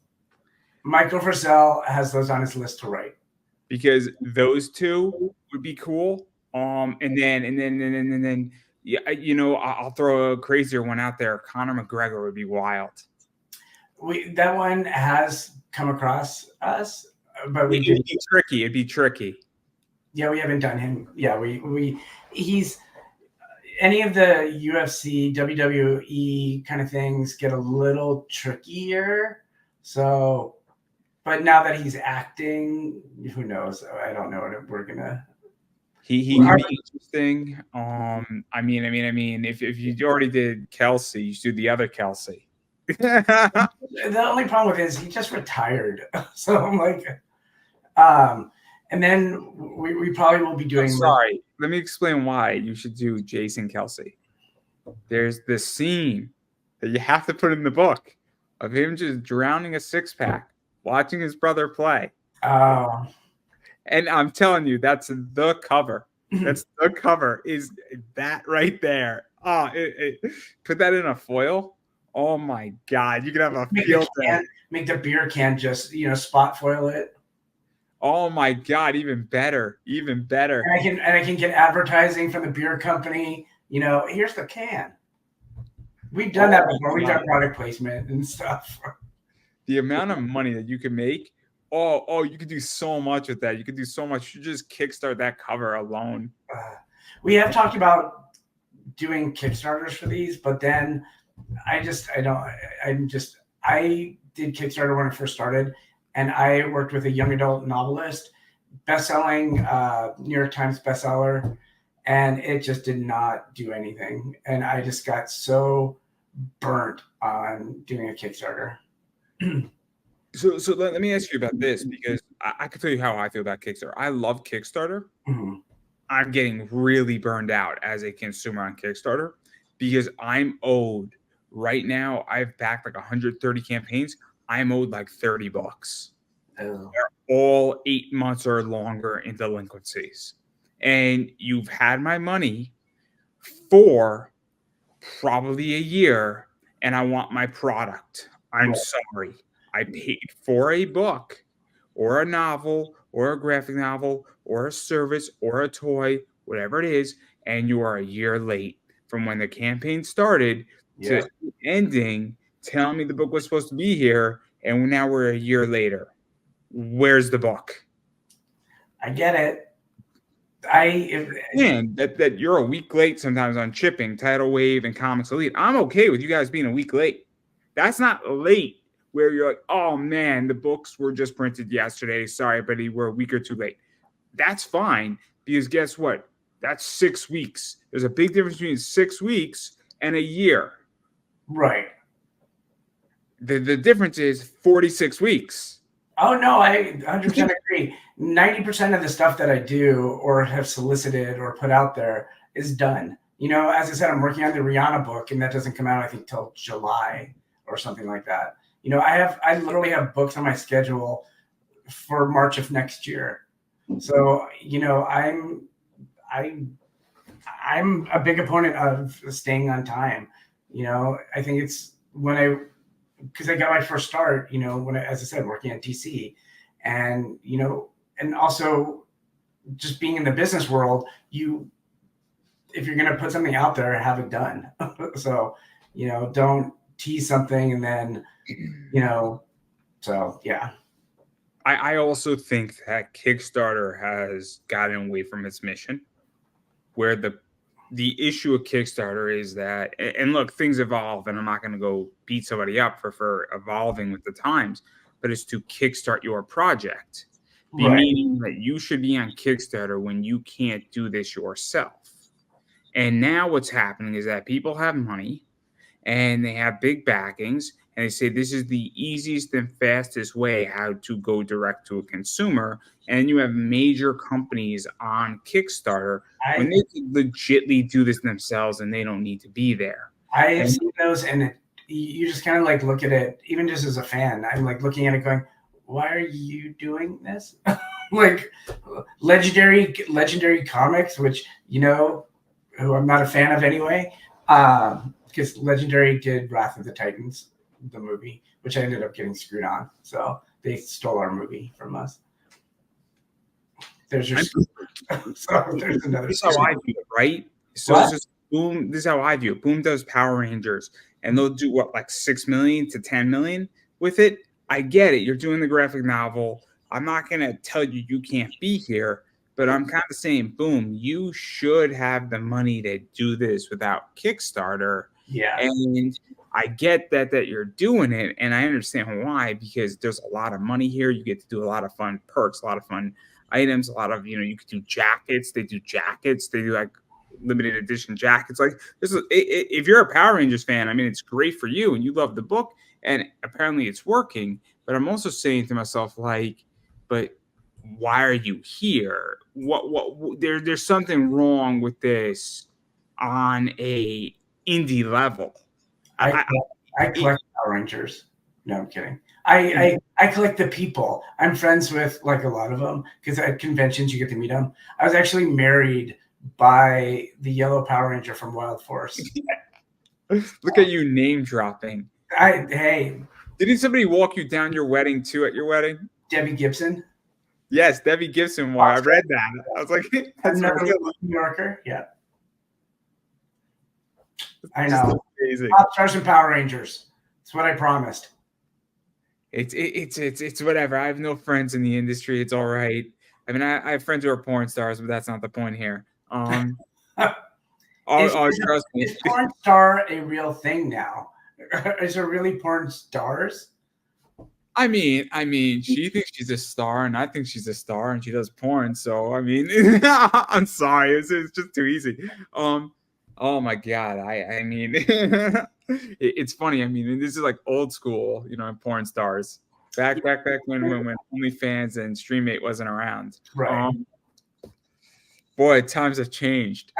Michael Frisell has those on his list to write. Because those two would be cool. And then, yeah, I'll throw a crazier one out there. Conor McGregor would be wild. That one has come across us, but It'd be tricky. It'd be tricky. Yeah, we haven't done him. Yeah, he's any of the UFC, WWE kind of things get a little trickier. So, but now that he's acting, who knows? I don't know what we're gonna. He could be interesting. I mean, if you already did Kelsey, you should do the other Kelsey. The only problem with it is he just retired, so I'm like, and then we probably will be doing. Sorry, let me explain why you should do Jason Kelsey. There's this scene that you have to put in the book of him just drowning a 6-pack, watching his brother play. Oh. And I'm telling you, that's the cover. That's the cover. Is that right there? Oh, put that in a foil. Oh my God, you could have a field day. Make the beer can just spot foil it. Oh my God, even better, even better. And I can get advertising from the beer company. Here's the can. We've done that before. We've done product placement and stuff. The amount of money that you can make. Oh, you could do so much with that. You could do so much. You just kickstart that cover alone. We have talked about doing Kickstarters for these, but then I did Kickstarter when it first started, and I worked with a young adult novelist, best-selling New York Times bestseller, and it just did not do anything. And I just got so burnt on doing a Kickstarter. So let me ask you about this, because I can tell you how I feel about Kickstarter. I love Kickstarter. Mm-hmm. I'm getting really burned out as a consumer on Kickstarter because I'm owed right now. I've backed like 130 campaigns. I'm owed like $30. Oh. They're all 8 months or longer in delinquencies. And you've had my money for probably a year, and I want my product. I'm sorry. I paid for a book or a novel or a graphic novel or a service or a toy, whatever it is, and you are a year late from when the campaign started to ending, telling me the book was supposed to be here, and now we're a year later. Where's the book? I get it. That you're a week late sometimes on shipping, Tidal Wave and Comics Elite. I'm okay with you guys being a week late. That's not late where you're like, oh man, the books were just printed yesterday. Sorry, buddy, we're a week or two late. That's fine, because guess what? That's 6 weeks. There's a big difference between 6 weeks and a year. Right. The difference is 46 weeks. Oh, no, I 100% agree. 90% of the stuff that I do or have solicited or put out there is done. As I said, I'm working on the Rihanna book, and that doesn't come out, I think, till July or something like that. I literally have books on my schedule for March of next year. So, I'm a big opponent of staying on time. I think it's because I got my first start, as I said, working at DC, and, and also just being in the business world, if you're going to put something out there, have it done. So, don't tease something and then, so yeah. I also think that Kickstarter has gotten away from its mission, where the issue of Kickstarter is that, and look, things evolve, and I'm not going to go beat somebody up for evolving with the times, but it's to kickstart your project. Right. Meaning that you should be on Kickstarter when you can't do this yourself. And now what's happening is that people have money and they have big backings, and they say this is the easiest and fastest way how to go direct to a consumer. And you have major companies on Kickstarter when they can legitly do this themselves and they don't need to be there. I have seen those, and you just kind of like look at it, even just as a fan. I'm like looking at it going, why are you doing this? Like legendary comics, which, who I'm not a fan of anyway, because Legendary did Wrath of the Titans. the movie, which I ended up getting screwed on. So they stole our movie from us. There's your so there's another. This is how I view it, right? So What? it's just Boom. This is how I view it. Boom does Power Rangers, and they'll do what, like 6 million to 10 million with it. I get it. You're doing the graphic novel. I'm not gonna tell you you can't be here, but I'm kind of saying, Boom, you should have the money to do this without Kickstarter. Yeah. And I get that you're doing it, and I understand why, because there's a lot of money here. You get to do a lot of fun perks, a lot of fun items, a lot of, you could do jackets. They do jackets. They do like limited edition jackets. Like this is, if you're a Power Rangers fan, I mean, it's great for you and you love the book, and apparently it's working. But I'm also saying to myself, like, but why are you here? What there's something wrong with this on a indie level. I collect Power Rangers. No, I'm kidding. I collect the people. I'm friends with like a lot of them because at conventions you get to meet them. I was actually married by the yellow Power Ranger from Wild Force. Look at you name dropping. Hey. Didn't somebody walk you down your wedding too at your wedding? Debbie Gibson. Yes, Debbie Gibson. I read that. I was like, that's a New Yorker. Yeah. I know. Pop Stars and Power Rangers. That's what I promised. It's whatever. I have no friends in the industry. It's all right. I mean, I have friends who are porn stars, but that's not the point here. Is porn star a real thing now? Is there really porn stars? I mean, she thinks she's a star, and I think she's a star, and she does porn. So, I mean, I'm sorry, it's just too easy. Oh my God, I mean, it's funny. I mean, this is like old school, porn stars. Back when OnlyFans and StreamMate wasn't around. Right. Boy, times have changed.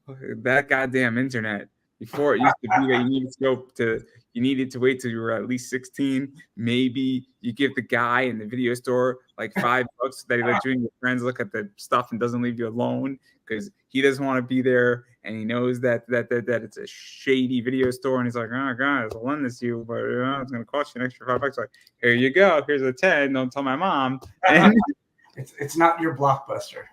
That goddamn internet. Before it used to be that you needed to wait till you were at least 16. Maybe you give the guy in the video store like $5 that he lets you and your friends look at the stuff and doesn't leave you alone because he doesn't want to be there and he knows that it's a shady video store and he's like, oh guys, I'll lend this to you, but it's going to cost you an extra $5. Like, here you go. Here's a 10. Don't tell my mom. And it's not your Blockbuster.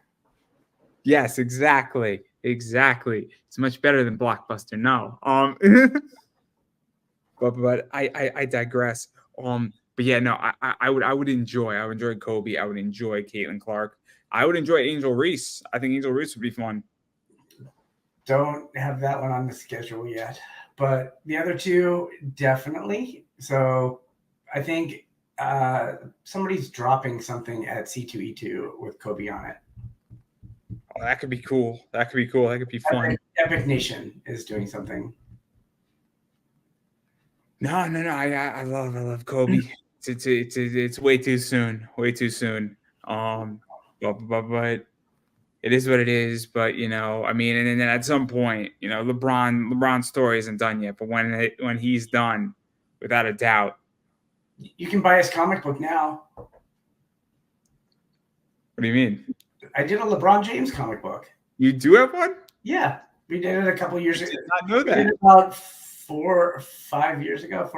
Yes, exactly. It's much better than Blockbuster. No. But I digress. But yeah, no, I would enjoy Kobe. I would enjoy Caitlin Clark. I would enjoy Angel Reese. I think Angel Reese would be fun. Don't have that one on the schedule yet, but the other two definitely. So I think somebody's dropping something at C2E2 with Kobe on it. Oh, that could be cool. That could be fun. Epic Nation is doing something. No. I love Kobe. It's way too soon. But it is what it is. But I mean, and then at some point, LeBron's story isn't done yet. But when he's done, without a doubt, you can buy his comic book now. What do you mean? I did a LeBron James comic book. You do have one? Yeah, we did it a couple years ago. I did not know that. We did it about 4 or 5 years ago,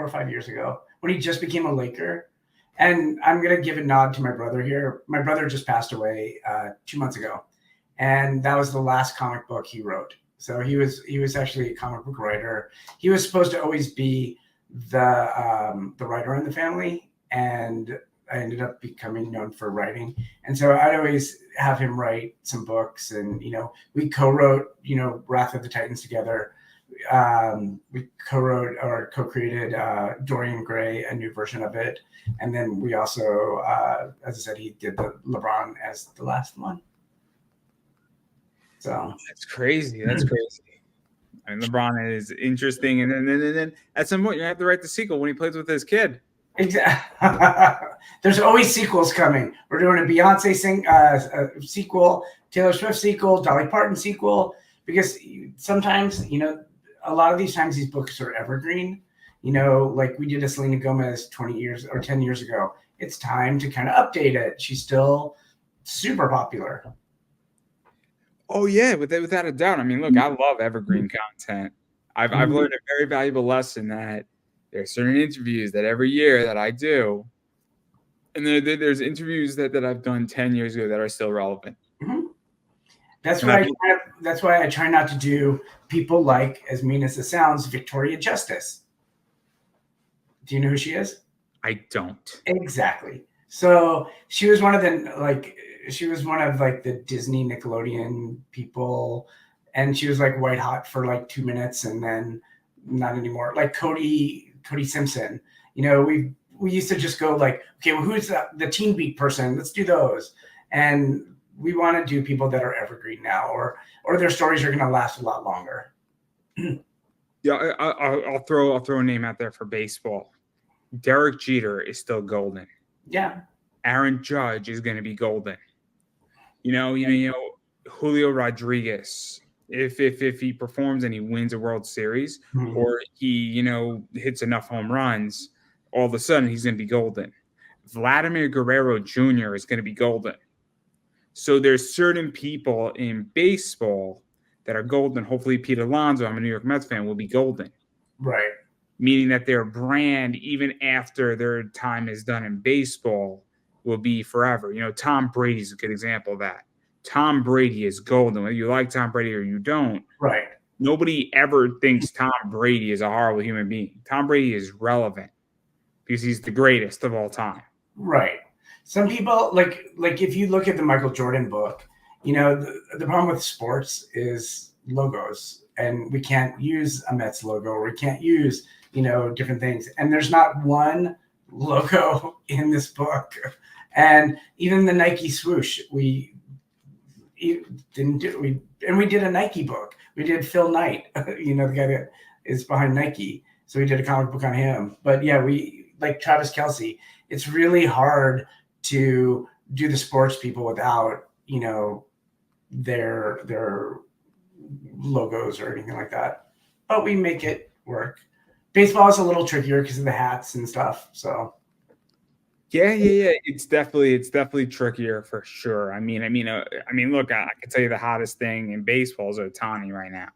when he just became a Laker. And I'm gonna give a nod to my brother here. My brother just passed away 2 months ago, and that was the last comic book he wrote. So he was actually a comic book writer. He was supposed to always be the writer in the family, and I ended up becoming known for writing. And so I'd always have him write some books, and we co-wrote Wrath of the Titans together. We co-wrote or co-created Dorian Gray, a new version of it, and then we also, as I said, he did the LeBron as the last one. So that's crazy. I mean, LeBron is interesting, and then at some point you have to write the sequel when he plays with his kid. Exactly. There's always sequels coming. We're doing a Beyonce sequel, Taylor Swift sequel, Dolly Parton sequel, because sometimes, a lot of these times these books are evergreen. Like we did a Selena Gomez 20 years or 10 years ago. It's time to kind of update it. She's still super popular. Oh yeah, without a doubt. I mean, look, I love evergreen content. I've learned a very valuable lesson that there are certain interviews that every year that I do, and there's interviews that I've done 10 years ago that are still relevant. Mm-hmm. That's why I try not to do people like, as mean as it sounds, Victoria Justice. Do you know who she is? I don't. Exactly. So she was one of the Disney Nickelodeon people, and she was like white hot for like 2 minutes and then not anymore. Like Cody Simpson. You know, we used to just go like, okay, well, who's the Teen Beat person? Let's do those. And we want to do people that are evergreen now, or their stories are going to last a lot longer. Yeah, I'll throw a name out there for baseball. Derek Jeter is still golden. Yeah. Aaron Judge is going to be golden. You know, Julio Rodriguez, if he performs and he wins a World Series, Mm-hmm. or he, hits enough home runs, all of a sudden he's going to be golden. Vladimir Guerrero Jr. is going to be golden. So there's certain people in baseball that are golden. Hopefully Pete Alonso, I'm a New York Mets fan, will be golden. Right. Meaning that their brand, even after their time is done in baseball, will be forever. Tom Brady is a good example of that. Tom Brady is golden. Whether you like Tom Brady or you don't, right? Nobody ever thinks Tom Brady is a horrible human being. Tom Brady is relevant because he's the greatest of all time. Right. Some people like if you look at the Michael Jordan book, the problem with sports is logos, and we can't use a Mets logo, or we can't use different things, and there's not one logo in this book. And even the Nike swoosh, we didn't do. We did a Nike book. We did Phil Knight, the guy that is behind Nike. So we did a comic book on him. But yeah, we like Travis Kelce. It's really hard to do the sports people without their logos or anything like that. But we make it work. Baseball is a little trickier because of the hats and stuff. So. Yeah. It's definitely trickier for sure. I mean, look, I can tell you the hottest thing in baseball is Ohtani right now.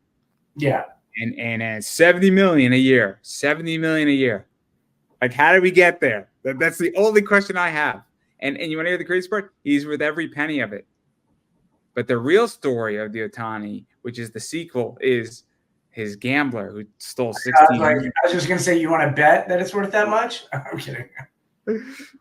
Yeah. And 70 million a year. 70 million a year. Like, how did we get there? That's the only question I have. And you want to hear the crazy part? He's worth every penny of it. But the real story of the Ohtani, which is the sequel, is his gambler who stole 16. I was just gonna say, you want to bet that it's worth that much? I'm kidding.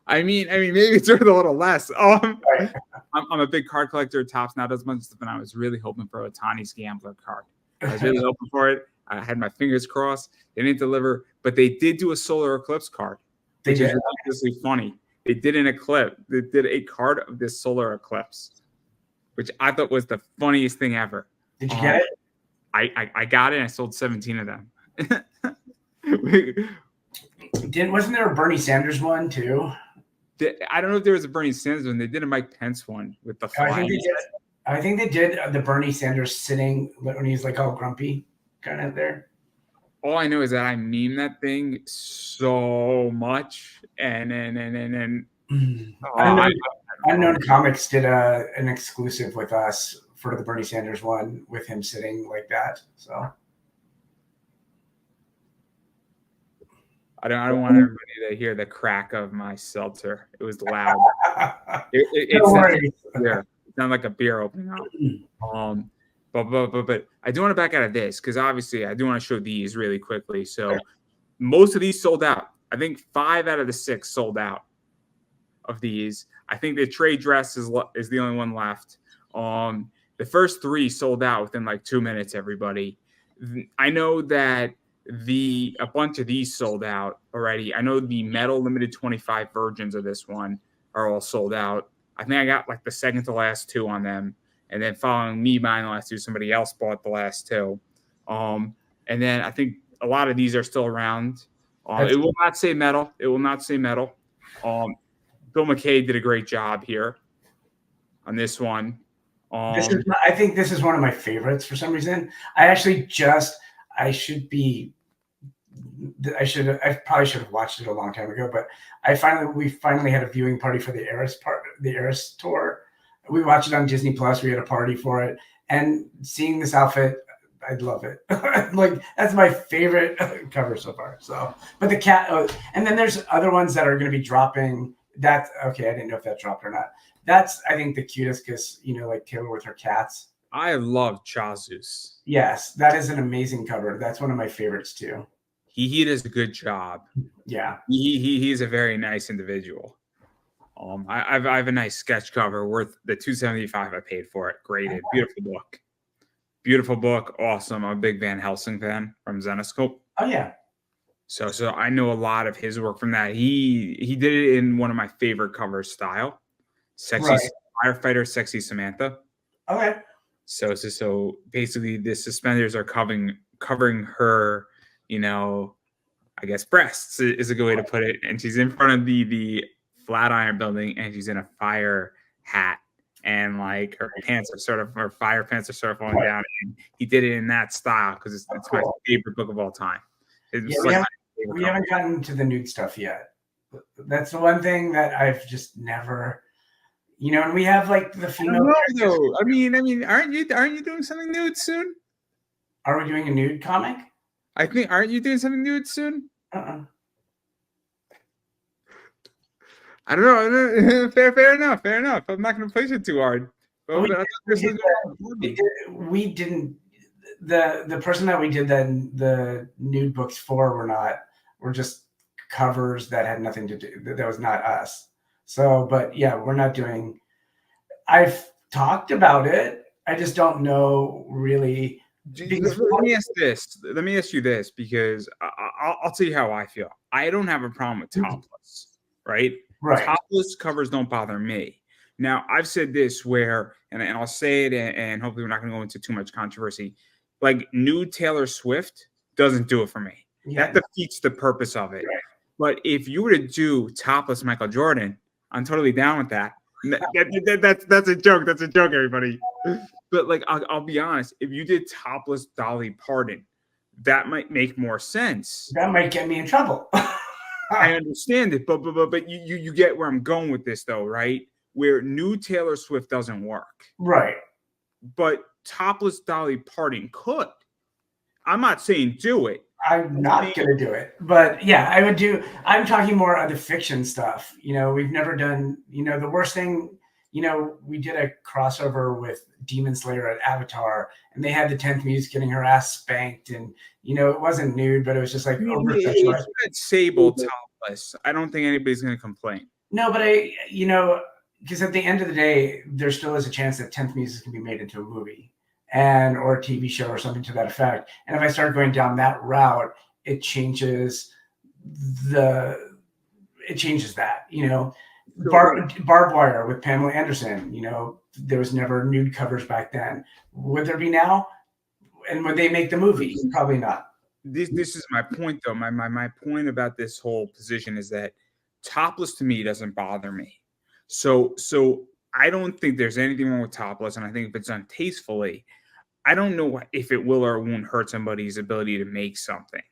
I mean, maybe it's worth a little less. Right. I'm a big card collector. Topps now does much stuff, and I was really hoping for Ohtani's gambler card. I was really hoping for it. I had my fingers crossed. They didn't deliver, but they did do a solar eclipse card, which is ridiculously funny. They did an eclipse. They did a card of this solar eclipse, which I thought was the funniest thing ever. Did you get it? I got it. And I sold 17 of them. Wasn't there a Bernie Sanders one too? I don't know if there was a Bernie Sanders one. They did a Mike Pence one with the fly. I think they did the Bernie Sanders sitting when he's like all grumpy, kind of there. All I know is that I meme that thing so much, and Unknown Comics did an exclusive with us for the Bernie Sanders one with him sitting like that. So I don't want everybody to hear the crack of my seltzer. It was loud. It sounded like a beer opening up. But I do want to back out of this because obviously I do want to show these really quickly. So most of these sold out. I think 5 out of the 6 sold out of these. I think the trade dress is the only one left. The first 3 sold out within like 2 minutes, everybody. I know that a bunch of these sold out already. I know the metal limited 25 versions of this one are all sold out. I think I got like the second to last 2 on them. And then following me buying the last 2, somebody else bought the last 2. And then I think a lot of these are still around. It will not say metal. Bill McKay did a great job here on this one. I think this is one of my favorites for some reason. I probably should have watched it a long time ago, but we finally had a viewing party for the Eras tour. We watched it on Disney Plus. We had a party for it, and seeing this outfit, I love it. Like that's my favorite cover so far. So, but the cat, and then there's other ones that are going to be dropping. That's okay. I didn't know if that dropped or not. That's I think the cutest because like Taylor with her cats. I love Chazus. Yes, that is an amazing cover. That's one of my favorites too. He does a good job. Yeah, he's a very nice individual. I have a nice sketch cover worth the $275 I paid for it. Graded, beautiful book, awesome. I'm a big Van Helsing fan from Zenescope. Oh yeah. So I know a lot of his work from that. He did it in one of my favorite cover style, sexy firefighter, sexy Samantha. Okay. So basically, the suspenders are covering her, I guess breasts is a good way to put it, and she's in front of the Flatiron building, and she's in a fire hat, and like her fire pants are sort of falling down. And he did it in that style because it's my favorite book of all time. We haven't gotten to the nude stuff yet. That's the one thing that I've just never, and we have like the female. I mean, aren't you doing something nude soon? Are we doing a nude comic? I think, aren't you doing something nude soon? I don't know. Fair enough. I'm not going to push it too hard. We didn't. The person that we did the nude books for were just covers that had nothing to do. That was not us. So, but yeah, we're not doing. I've talked about it. I just don't know really. Let me ask you this because I'll tell you how I feel. I don't have a problem with topless, right? Right. Topless covers don't bother me. Now, I've said this where, and I'll say it, and hopefully we're not going to go into too much controversy. Like nude Taylor Swift doesn't do it for me. Yeah. That defeats the purpose of it. Right. But if you were to do topless Michael Jordan, I'm totally down with that. That's a joke. That's a joke, everybody. But like, I'll be honest. If you did topless Dolly Parton, that might make more sense. That might get me in trouble. I understand it, but you get where I'm going with this, though, right? Where nude Taylor Swift doesn't work, right? But topless Dolly Parton could. I'm not saying do it. I'm not going to do it, but yeah, I would do. I'm talking more of the fiction stuff. We've never done. The worst thing. We did a crossover with Demon Slayer at Avatar, and they had the 10th Muse getting her ass spanked, and it wasn't nude, but it was just like over-sexualized. Sable topless. I don't think anybody's going to complain. No, but because at the end of the day, there still is a chance that 10th Muse can be made into a movie or a TV show or something to that effect. And if I start going down that route, it changes that. Barbed Wire with Pamela Anderson. There was never nude covers back then. Would there be now? And would they make the movie? Probably not. This is my point, though. My point about this whole position is that topless to me doesn't bother me. So I don't think there's anything wrong with topless, and I think if it's done tastefully, I don't know if it will or won't hurt somebody's ability to make something.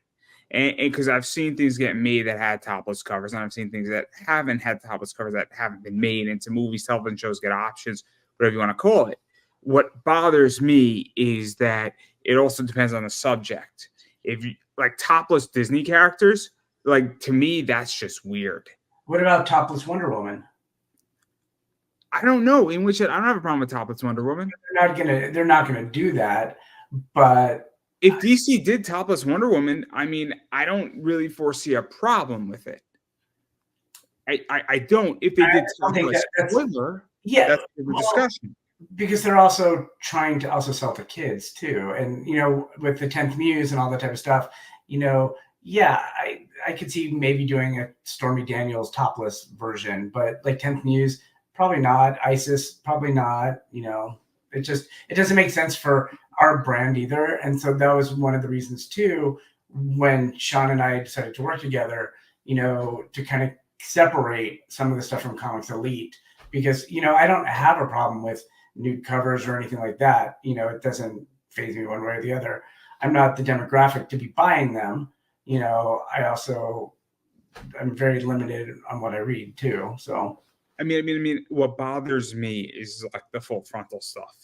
And because I've seen things get made that had topless covers, and I've seen things that haven't had topless covers that haven't been made into movies, television shows, get options, whatever you want to call it. What bothers me is that it also depends on the subject. If you like topless Disney characters, like to me, that's just weird. What about topless Wonder Woman? I don't know. I don't have a problem with topless Wonder Woman. They're not gonna do that, but. If DC did topless Wonder Woman, I mean, I don't really foresee a problem with it. I don't. If they did topless Quiver, that's a discussion. Because they're also trying to also sell to kids too, and with the 10th Muse and all that type of stuff, I could see maybe doing a Stormy Daniels topless version, but like 10th Muse, probably not. Isis, probably not. It doesn't make sense for our brand either. And so that was one of the reasons too, when Sean and I decided to work together, to kind of separate some of the stuff from Comics Elite, because, I don't have a problem with nude covers or anything like that. It doesn't faze me one way or the other. I'm not the demographic to be buying them. I'm very limited on what I read too. So, I mean, what bothers me is like the full frontal stuff.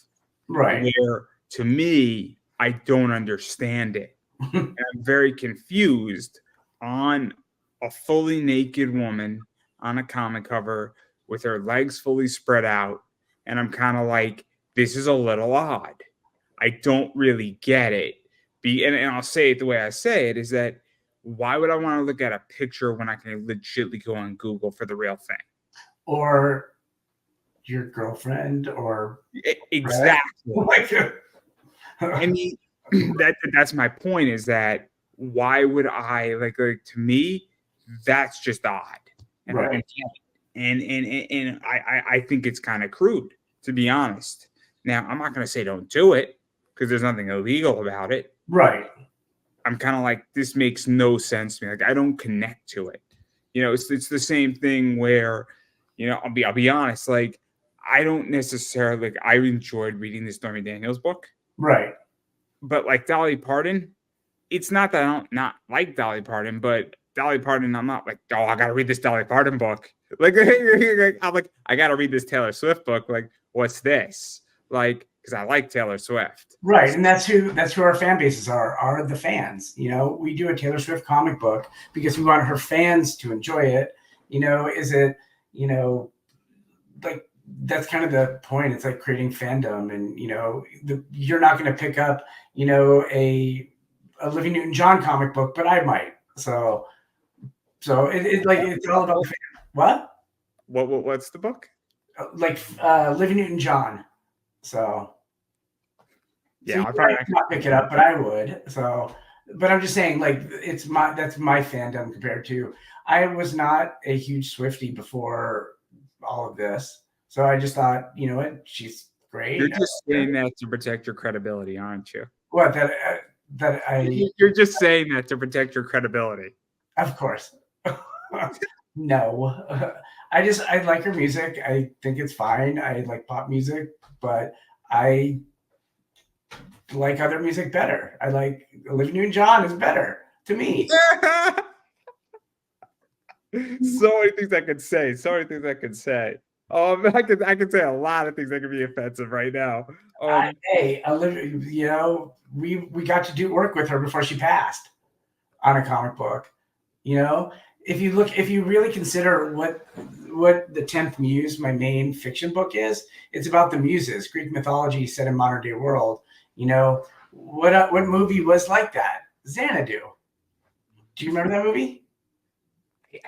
Right. Where to me, I don't understand it. And I'm very confused on a fully naked woman on a comic cover with her legs fully spread out. And I'm kind of like, this is a little odd. I don't really get it. And I'll say it the way I say it, is that why would I want to look at a picture when I can legitimately go on Google for the real thing? Or your girlfriend, or exactly. Right? I mean, that's my point, is that why would I like to me, that's just odd. And I don't get it. And I think it's kind of crude, to be honest. Now, I'm not going to say don't do it, because there's nothing illegal about it. Right. I'm kind of like, this makes no sense to me. Like, I don't connect to it. You know, it's the same thing where, you know, I'll be honest, like, I don't necessarily, like, I enjoyed reading the Stormy Daniels book. Right. But like Dolly Parton, it's not that I don't not like Dolly Parton, but Dolly Parton, I'm not like, oh, I gotta read this Dolly Parton book. Like, I'm like, I gotta read this Taylor Swift book. Like, what's this? Like, because I like Taylor Swift. Right. And that's who our fan bases are the fans. You know, we do a Taylor Swift comic book because we want her fans to enjoy it. You know, is it, you know, like, that's kind of the point. It's like creating fandom, and you know, you're not going to pick up, you know, a Olivia Newton-John comic book, but I might. So it's like, it's all about the fan. What's the book? Like Olivia Newton-John. So yeah, I probably not pick it up, but I would. So, but I'm just saying, like, that's my fandom compared to. I was not a huge Swiftie before all of this. So I just thought, you know what, she's great. You're just saying that to protect your credibility, aren't you? What, You're just saying that to protect your credibility. Of course. No. I like her music. I think it's fine. I like pop music, but I like other music better. I like Olivia Newton-John is better to me. So many things I could say. I could say a lot of things that could be offensive right now. Hey, Olivia, you know, we got to do work with her before she passed on a comic book. You know, if you really consider what the 10th Muse, my main fiction book is, it's about the muses, Greek mythology set in modern day world. You know, what movie was like that? Xanadu. Do you remember that movie?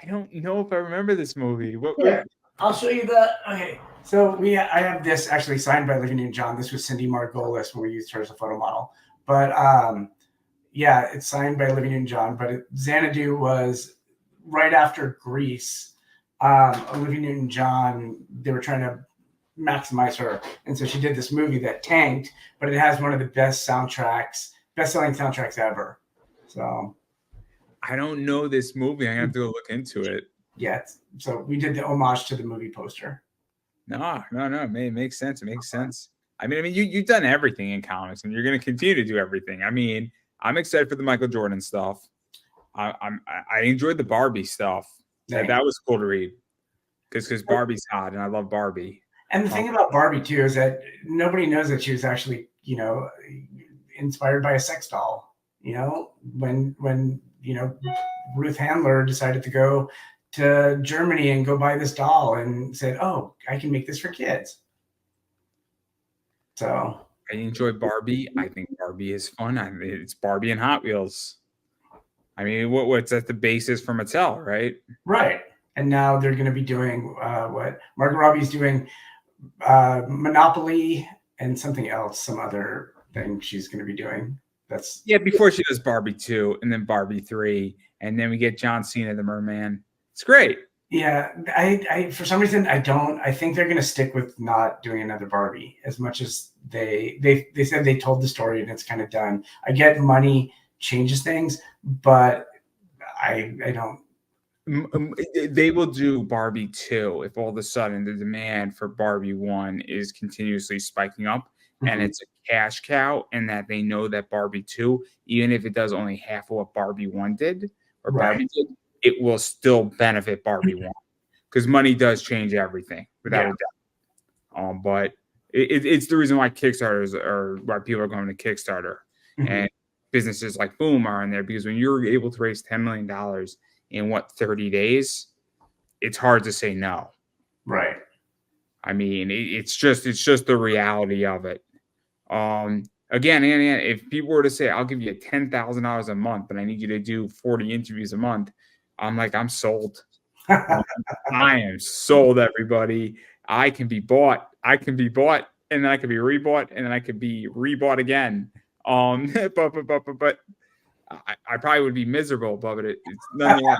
I don't know if I remember this movie. Here, I'll show you okay. So I have this actually signed by Olivia Newton-John. This was Cindy Margolis when we used her as a photo model. But yeah, it's signed by Olivia Newton-John. But Xanadu was right after Grease. Olivia Newton-John, they were trying to maximize her, and so she did this movie that tanked, but it has one of the best-selling soundtracks ever. So I don't know this movie. I have to go look into it. Yeah, so we did the homage to the movie poster. No, it makes sense. It makes sense. I mean, you've done everything in comics, and you're going to continue to do everything. I mean, I'm excited for the Michael Jordan stuff. I enjoyed the Barbie stuff. That was cool to read because Barbie's hot, and I love Barbie. And the thing about Barbie too is that nobody knows that she was actually, you know, inspired by a sex doll. You know, when you know, Ruth Handler decided to go to Germany and go buy this doll and said, "Oh, I can make this for kids." So I enjoy Barbie. I think Barbie is fun. It's Barbie and Hot Wheels. I mean, what's at the basis for Mattel, right? Right. And now they're going to be doing what Margot Robbie's doing, Monopoly and something else, some other thing she's going to be doing. Before she does Barbie 2 and then Barbie 3, and then we get John Cena, the Merman. It's great. Yeah, I for some reason I think they're going to stick with not doing another Barbie as much as they said they told the story and it's kind of done. I get money changes things, but I don't. They will do Barbie 2 if all of a sudden the demand for Barbie 1 is continuously spiking up, and it's a cash cow, and that they know that Barbie 2, even if it does only half of what Barbie 1 did or Barbie did, it will still benefit Barbie 1 because money does change everything without a doubt. But it's the reason why Kickstarters are why people are going to Kickstarter, and businesses like Boom are in there because when you're able to raise $10 million in 30 days, it's hard to say no. Right. I mean, it's just the reality of it. Again, if people were to say, I'll give you $10,000 a month, but I need you to do 40 interviews a month, I'm like, I'm sold. I am sold, everybody. I can be bought. And then I could be rebought, and then I could be rebought again. But I probably would be miserable, but it's nonetheless.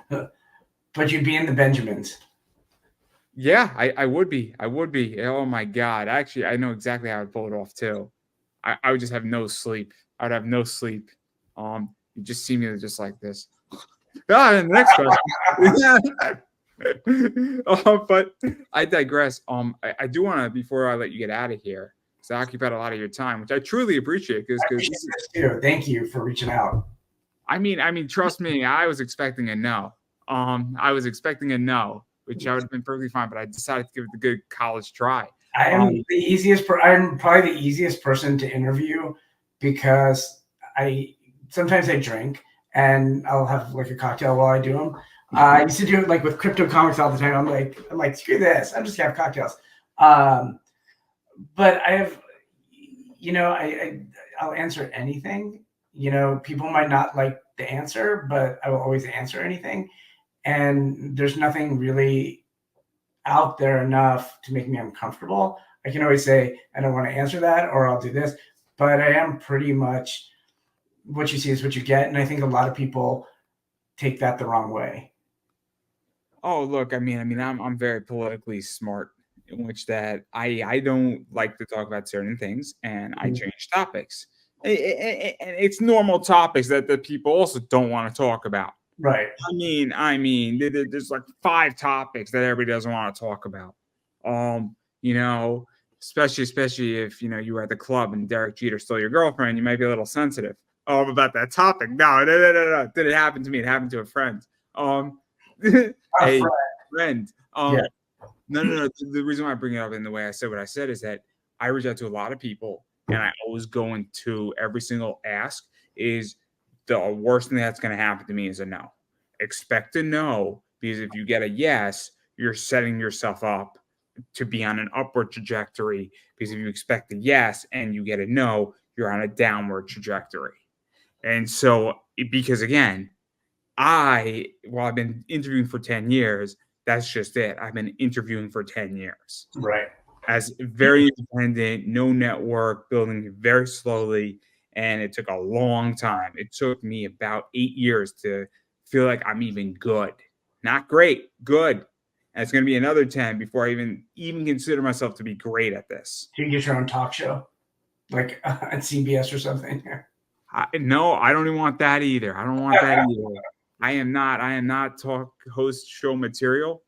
But you'd be in the Benjamins. Yeah, I would be. Oh my God. Actually, I know exactly how I'd pull it off too. I would just have no sleep. I would have no sleep. You just see me just like this. And the next question. But I digress. I do want to, before I let you get out of here, because I occupied a lot of your time, which I truly appreciate. Thank you for reaching out. I mean, trust me, I was expecting a no. I was expecting a no, which I would have been perfectly fine, but I decided to give it a good college try. I'm probably the easiest person to interview because sometimes I drink and I'll have like a cocktail while I do them. I used to do it like with crypto comics all the time. I'm like, screw this. I'm just gonna have cocktails. But I have, I'll answer anything. People might not like the answer, but I will always answer anything. And there's nothing really out there enough to make me uncomfortable. I can always say, I don't want to answer that, or I'll do this. But I am pretty much, what you see is what you get. And I think a lot of people take that the wrong way. Oh, look, I mean, I'm very politically smart, in which that I don't like to talk about certain things, and I change topics. And it's normal topics that the people also don't want to talk about. Right. I mean, there's like 5 topics that everybody doesn't want to talk about. Especially if you were at the club and Derek Jeter stole your girlfriend, you might be a little sensitive about that topic. No. Didn't happen to me. It happened to a friend. A friend. Yeah. No. The reason why I bring it up in the way I said what I said is that I reach out to a lot of people, and I always go into every single ask is the worst thing that's going to happen to me is a no. Expect a no, because if you get a yes, you're setting yourself up to be on an upward trajectory, because if you expect a yes and you get a no, you're on a downward trajectory. And so, because again, while I've been interviewing for 10 years, that's just it. I've been interviewing for 10 years. Right. As very independent, no network, building very slowly. And it took a long time. It took me about 8 years to feel like I'm even good. Not great, good. And it's going to be another 10 before I even consider myself to be great at this. Do you get your own talk show? Like at CBS or something? No, I don't even want that either. I don't want that either. I am not talk host show material.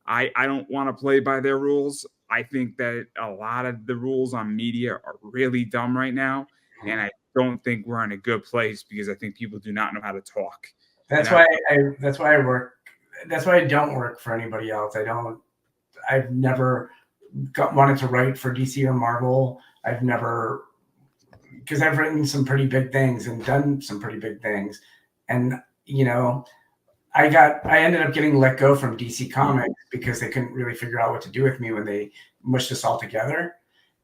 I don't want to play by their rules. I think that a lot of the rules on media are really dumb right now. And I don't think we're in a good place because I think people do not know how to talk. That's why I work. That's why I don't work for anybody else. I've never wanted to write for DC or Marvel. Because I've written some pretty big things and done some pretty big things. And, I ended up getting let go from DC Comics because they couldn't really figure out what to do with me when they mushed us all together.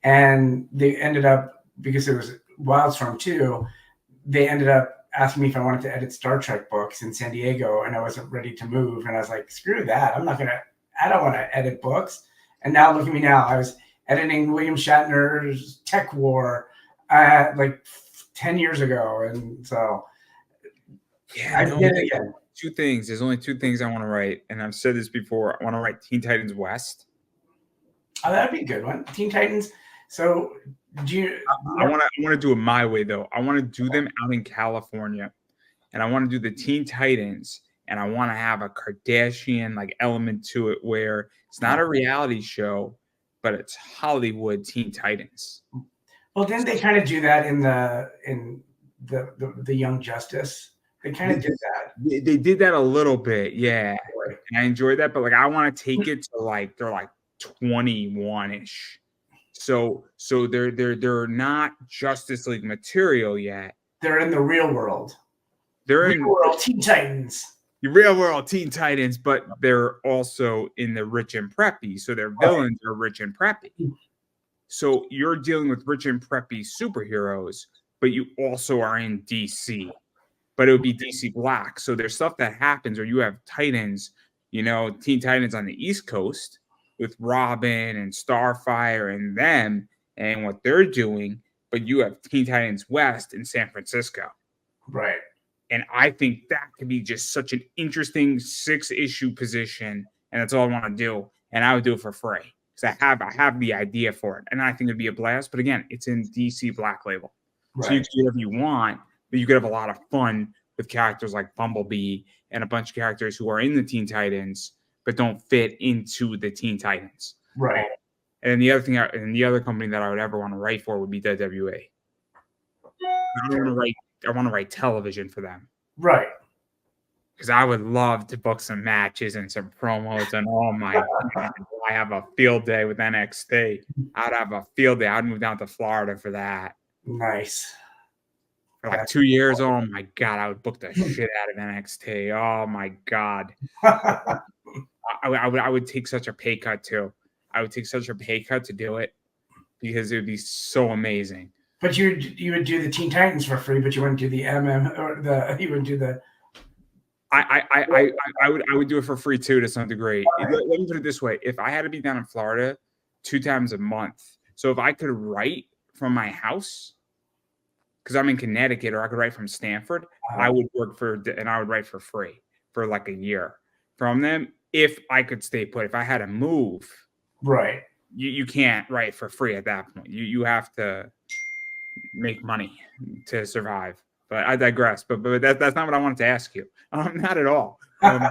And they ended up, because it was Wildstorm 2, they ended up asking me if I wanted to edit Star Trek books in San Diego, and I wasn't ready to move. And I was like, screw that. I don't want to edit books. And now look at me now. I was editing William Shatner's Tech War like 10 years ago. And so I did it again. 2 things. There's only 2 things I want to write. And I've said this before. I want to write Teen Titans West. Oh, that'd be a good one. Teen Titans. So I want to do it my way, though. I want to do them out in California, and I want to do the Teen Titans, and I want to have a Kardashian like element to it where it's not a reality show, but it's Hollywood Teen Titans. Well, didn't they kind of do that in the Young Justice? They kind of did that. They did that a little bit, yeah. And I enjoyed that, but like I want to take it to like they're like 21-ish. So they're not Justice League material yet. They're in the real world. They're real in world Teen Titans. the real world Teen Titans, but they're also in the rich and preppy. So their villains are rich and preppy. So you're dealing with rich and preppy superheroes, but you also are in DC. But it would be DC Black. So there's stuff that happens where you have Titans, Teen Titans on the East Coast with Robin and Starfire and them and what they're doing, but you have Teen Titans West in San Francisco. Right. And I think that could be just such an interesting 6-issue position, and that's all I want to do. And I would do it for free because I have the idea for it, and I think it'd be a blast. But again, it's in DC Black Label, right. So you can do whatever you want, but you could have a lot of fun with characters like Bumblebee and a bunch of characters who are in the Teen Titans but don't fit into the Teen Titans. Right. And the other thing, and the other company that I would ever want to write for would be WWE. I want to write television for them. Right. Because I would love to book some matches and some promos and oh my God, I have a field day with NXT. I'd have a field day. I'd move down to Florida for that. Nice. For like 2 years. Oh my God, I would book the shit out of NXT. Oh my God. I would take such a pay cut too. I would take such a pay cut to do it because it would be so amazing. But you would do the Teen Titans for free, but you wouldn't do the you wouldn't do the. I would do it for free too to some degree. Let me put it this way: if I had to be down in Florida 2 times a month, so if I could write from my house, because I'm in Connecticut, or I could write from Stanford, I would write for free for like a year from them if I could stay put. If I had to move, right, you can't write for free at that point. You have to make money to survive. But I digress. But that's not what I wanted to ask you. Not at all. I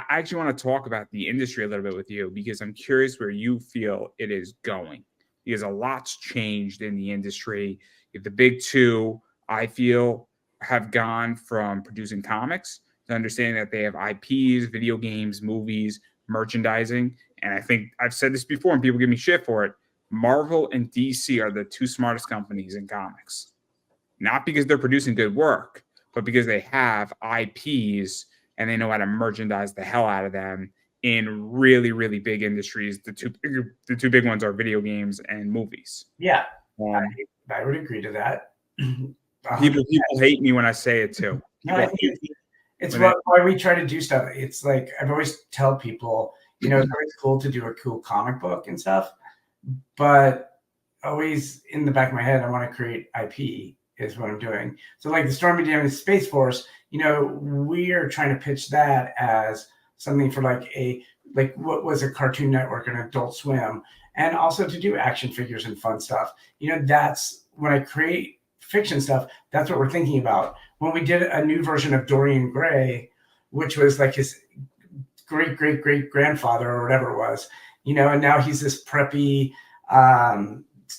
actually want to talk about the industry a little bit with you because I'm curious where you feel it is going. Because a lot's changed in the industry. The big two, I feel, have gone from producing comics to understanding that they have IPs, video games, movies, merchandising. And I think I've said this before and people give me shit for it. Marvel and DC are the 2 smartest companies in comics. Not because they're producing good work, but because they have IPs and they know how to merchandise the hell out of them in really, really big industries. The two big ones are video games and movies. Yeah, I would agree to that. People hate me when I say it too. No, it's why we try to do stuff. It's like I've always tell people, it's always cool to do a cool comic book and stuff, but always in the back of my head, I want to create IP. Is what I'm doing. So like the Stormy Daniels Space Force, we are trying to pitch that as something for like what was a Cartoon Network and Adult Swim, and also to do action figures and fun stuff. That's when I create fiction stuff, that's what we're thinking about. When we did a new version of Dorian Gray, which was like his great grandfather or whatever it was, and now he's this preppy,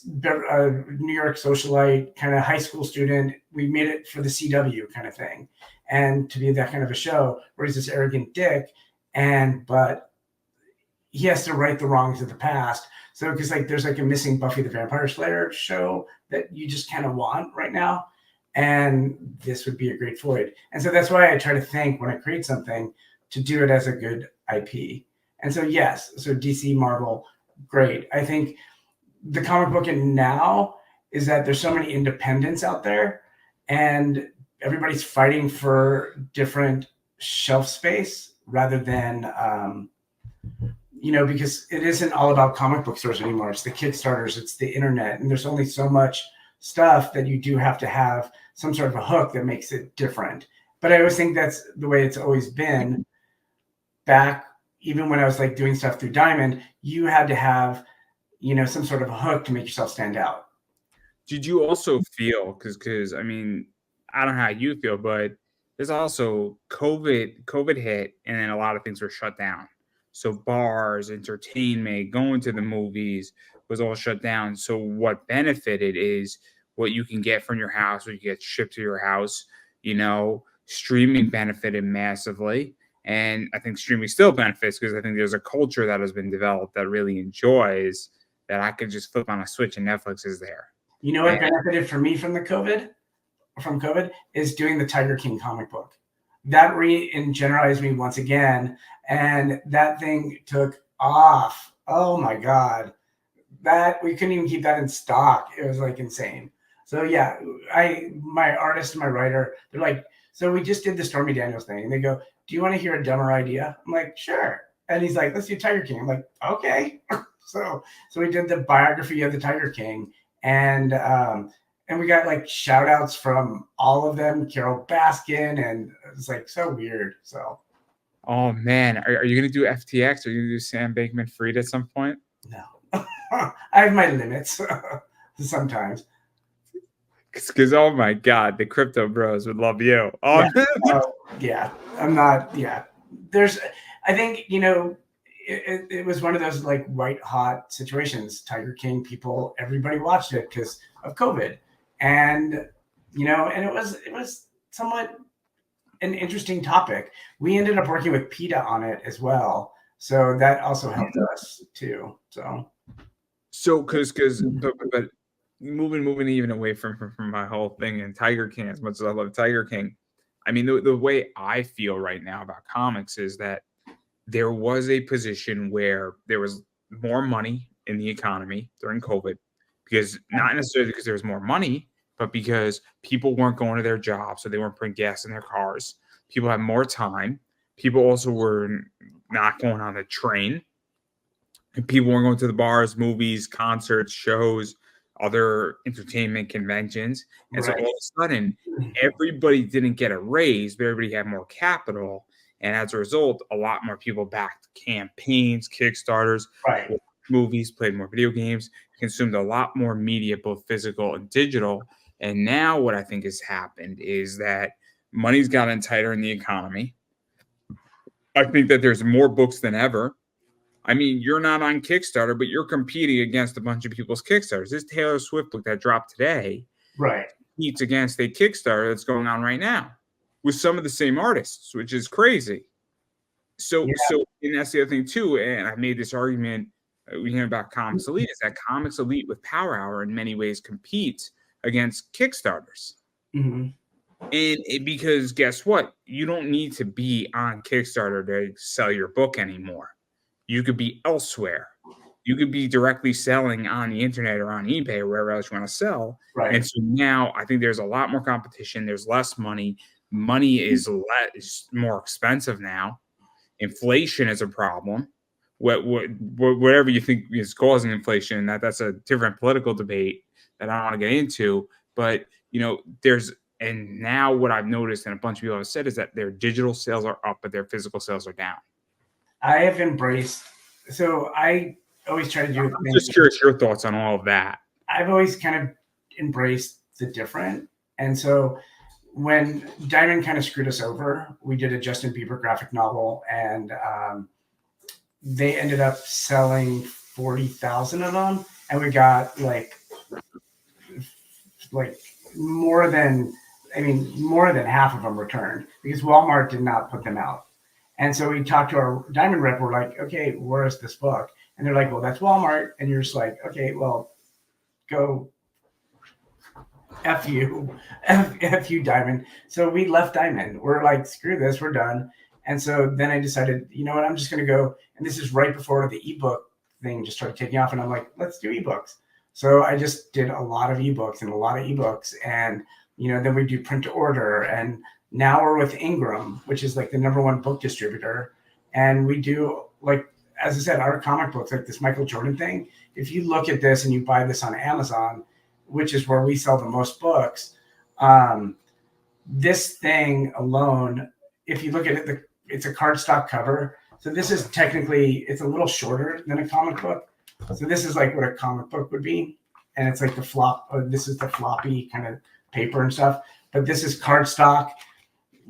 New York socialite, kind of high school student. We made it for the CW kind of thing, and to be that kind of a show where he's this arrogant dick, but he has to right the wrongs of the past. So because there's a missing Buffy the Vampire Slayer show that you just kind of want right now, and this would be a great void. And so that's why I try to think when I create something to do it as a good IP. And so yes, so DC, Marvel, great. I think the comic book now is that there's so many independents out there and everybody's fighting for different shelf space rather than, because it isn't all about comic book stores anymore. It's the Kickstarters, it's the internet, and there's only so much stuff that you do have to have some sort of a hook that makes it different. But I always think that's the way it's always been. Back, even when I was doing stuff through Diamond, you had to have some sort of a hook to make yourself stand out. Did you also feel, because I mean, I don't know how you feel, but there's also COVID hit, and then a lot of things were shut down. So bars, entertainment, going to the movies was all shut down. So what benefited is what you can get from your house, what you get shipped to your house. Streaming benefited massively. And I think streaming still benefits because I think there's a culture that has been developed that really enjoys that I could just flip on a switch and Netflix is there. You know what benefited for me from COVID is doing the Tiger King comic book. That re-energized me once again, and that thing took off. Oh my God. That we couldn't even keep that in stock. It was like insane. So yeah, my artist and my writer, they're like, so we just did the Stormy Daniels thing, and they go, do you want to hear a dumber idea? I'm like, sure. And he's like, let's do Tiger King. I'm like, okay. So we did the biography of the Tiger King, and we got like shout outs from all of them, Carol Baskin, and it's like so weird. So oh man, are you gonna do FTX? Are you gonna do Sam Bankman-Fried at some point? no. I have my limits sometimes. Because oh my God, the crypto bros would love you. Oh yeah, I'm not. Yeah, I think it was one of those like white hot situations. Tiger King, everybody watched it because of COVID, and and it was somewhat an interesting topic. We ended up working with PETA on it as well, so that also helped us too. So, but moving even away from my whole thing and Tiger King, as much as I love Tiger King, I mean, the way I feel right now about comics is that there was a position where there was more money in the economy during COVID, because not necessarily because there was more money, but because people weren't going to their jobs, so they weren't putting gas in their cars. People had more time. People also were not going on the train. And people weren't going to the bars, movies, concerts, shows, other entertainment conventions. And so all of a sudden, everybody didn't get a raise, but everybody had more capital. And as a result, a lot more people backed campaigns, Kickstarters, movies, played more video games, consumed a lot more media, both physical and digital. And now what I think has happened is that money's gotten tighter in the economy. I think that there's more books than ever. I mean, you're not on Kickstarter, but you're competing against a bunch of people's Kickstarters. This Taylor Swift book that dropped today competes against a Kickstarter that's going on right now with some of the same artists, which is crazy. So and that's the other thing too. And I made this argument we hear about Comics Elite, is that Comics Elite with Power Hour in many ways competes against Kickstarters. And because guess what? You don't need to be on Kickstarter to sell your book anymore. You could be elsewhere. You could be directly selling on the internet or on eBay or wherever else you want to sell. And so now I think there's a lot more competition. There's less money. Money is more expensive now. Inflation is a problem. Whatever you think is causing inflation, that's a different political debate that I don't want to get into. But and now what I've noticed and a bunch of people have said is that their digital sales are up, but their physical sales are down. I have embraced. So I always try to do. I'm just curious your thoughts on all of that. I've always kind of embraced the different, and so when Diamond kind of screwed us over, we did a Justin Bieber graphic novel, and they ended up selling 40,000 of them, and we got like more than half of them returned because Walmart did not put them out. And so we talked to our Diamond rep. We're like, okay, where is this book? And they're like, well, that's Walmart. And you're just like, okay, well, go F you, Diamond. So we left Diamond. We're like, screw this, we're done. And so then I decided, you know what, I'm just going to go. And this is right before the ebook thing just started taking off. And I'm like, let's do ebooks. So I just did a lot of ebooks. And, then we do print to order. And now we're with Ingram, which is like the #1 book distributor. And we do, like, as I said, our comic books, like this Michael Jordan thing. If you look at this and you buy this on Amazon, which is where we sell the most books, this thing alone, if you look at it, it's a cardstock cover. So this is technically, it's a little shorter than a comic book. So this is like what a comic book would be. And it's like this is the floppy kind of paper and stuff. But this is cardstock,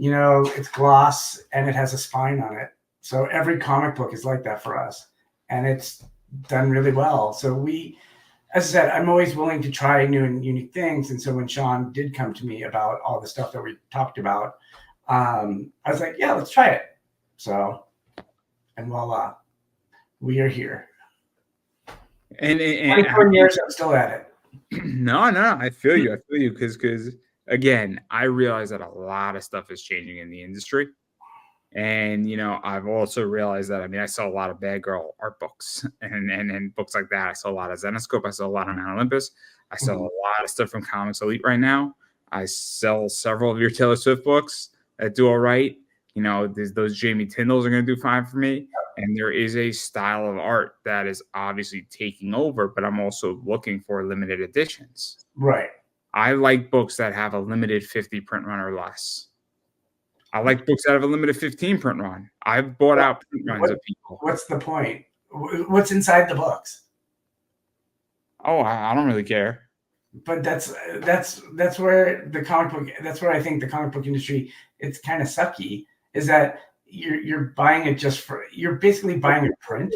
it's gloss and it has a spine on it. So every comic book is like that for us. And it's done really well. So as I said, I'm always willing to try new and unique things. And so when Sean did come to me about all the stuff that we talked about, I was like, yeah, let's try it. So, and voila, we are here. And 24 years, I'm still at it. No, I feel you. Because again, I realize that a lot of stuff is changing in the industry. And I've also realized that I saw a lot of Bad Girl art books and books like that. I saw a lot of Zenoscope. I saw a lot of Mount Olympus. I sell a lot of stuff from Comics Elite right now. I sell several of your Taylor Swift books that do all right. Those Jamie Tyndalls are going to do fine for me. And there is a style of art that is obviously taking over, but I'm also looking for limited editions. Right. I like books that have a limited 50 print run or less. I like books that have a limited 15 print run. I've bought out print runs of people. What's the point? What's inside the books? Oh, I don't really care. But that's where the comic book. That's where I think the comic book industry. It's kind of sucky. Is that you're buying it you're basically buying a print.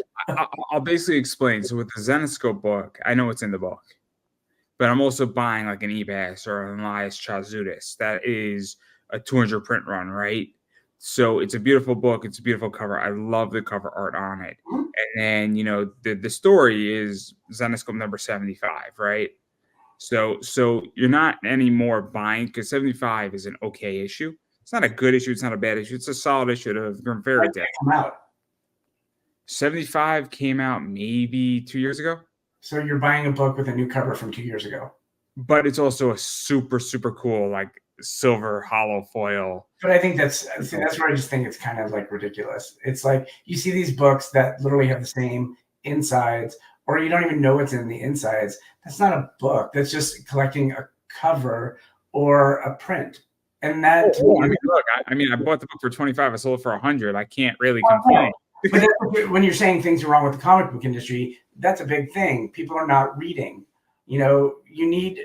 I'll basically explain. So with the Zenoscope book, I know it's in the book, but I'm also buying like an Ebas or an Elias Chazudis. That is a 200 print run, right? So it's a beautiful book. It's a beautiful cover. I love the cover art on it. And then, the story is Zenoscope number 75, right? So you're not anymore buying, because 75 is an okay issue. It's not a good issue. It's not a bad issue. It's a solid issue of Grim Fairy Tale. 75 came out maybe 2 years ago. So you're buying a book with a new cover from 2 years ago. But it's also a super, super cool, like silver hollow foil. But I think that's where I just think it's kind of like ridiculous. It's like you see these books that literally have the same insides, or you don't even know what's in the insides. That's not a book. That's just collecting a cover or a print. And that, look, I bought the book for $25. I sold it for $100. I can't really complain. But when you're saying things are wrong with the comic book industry, that's a big thing. People are not reading. You need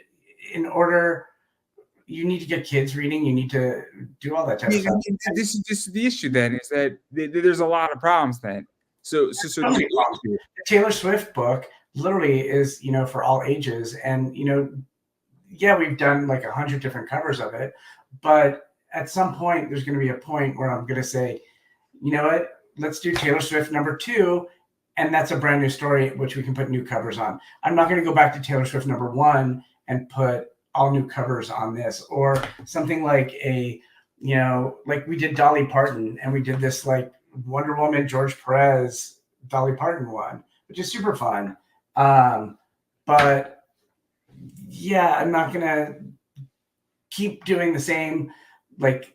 to get kids reading. You need to do all that type of stuff. This is the issue then, is that there's a lot of problems then. So the Taylor Swift book literally is, for all ages. And, yeah, we've done like 100 different covers of it. But at some point, there's going to be a point where I'm going to say, you know what, let's do Taylor Swift number 2. And that's a brand new story, which we can put new covers on. I'm not going to go back to Taylor Swift number 1 and put all new covers on this, or something like like we did Dolly Parton, and we did this like Wonder Woman, George Perez, Dolly Parton one, which is super fun. But yeah, I'm not going to keep doing the same. Like,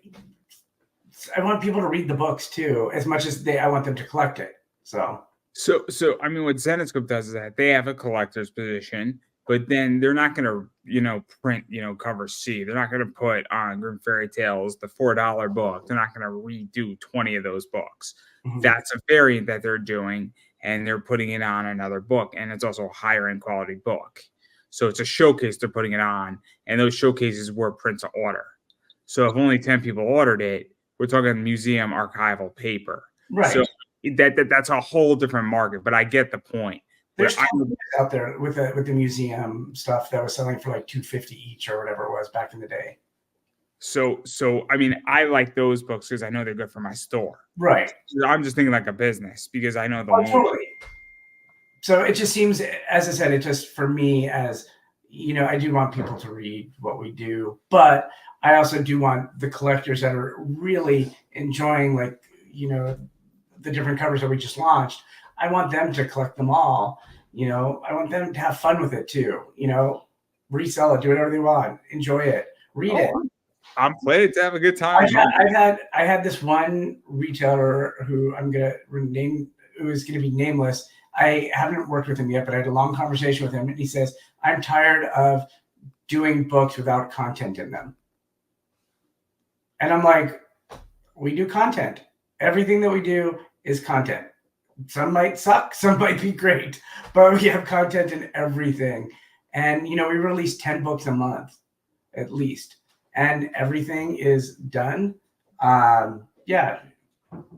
I want people to read the books too, as much as I want them to collect it. So what Zenoscope does is that they have a collector's position, but then they're not going to, print, cover C. They're not going to put on Grim Fairy Tales, the $4 book. They're not going to redo 20 of those books. Mm-hmm. That's a variant that they're doing, and they're putting it on another book, and it's also a higher end quality book. So it's a showcase they're putting it on, and those showcases were print to order. So if only 10 people ordered it, we're talking museum archival paper. Right. So that's a whole different market, but I get the point. There's out there with the museum stuff that was selling for like $250 each or whatever it was back in the day. So I like those books because I know they're good for my store. Right. I'm just thinking like a business because I know the totally. So it just seems, as I said, it just, for me, as I do want people to read what we do, but I also do want the collectors that are really enjoying, like, the different covers that we just launched. I want them to collect them all. I want them to have fun with it too. Resell it, do whatever they want, enjoy it, read it. I'm playing to have a good time. I had this one retailer who I'm gonna rename, who is gonna be nameless. I haven't worked with him yet, but I had a long conversation with him, and he says, "I'm tired of doing books without content in them." And I'm like, we do content. Everything that we do is content. Some might suck, some might be great, but we have content in everything. And, we release 10 books a month, at least. And everything is done. Yeah.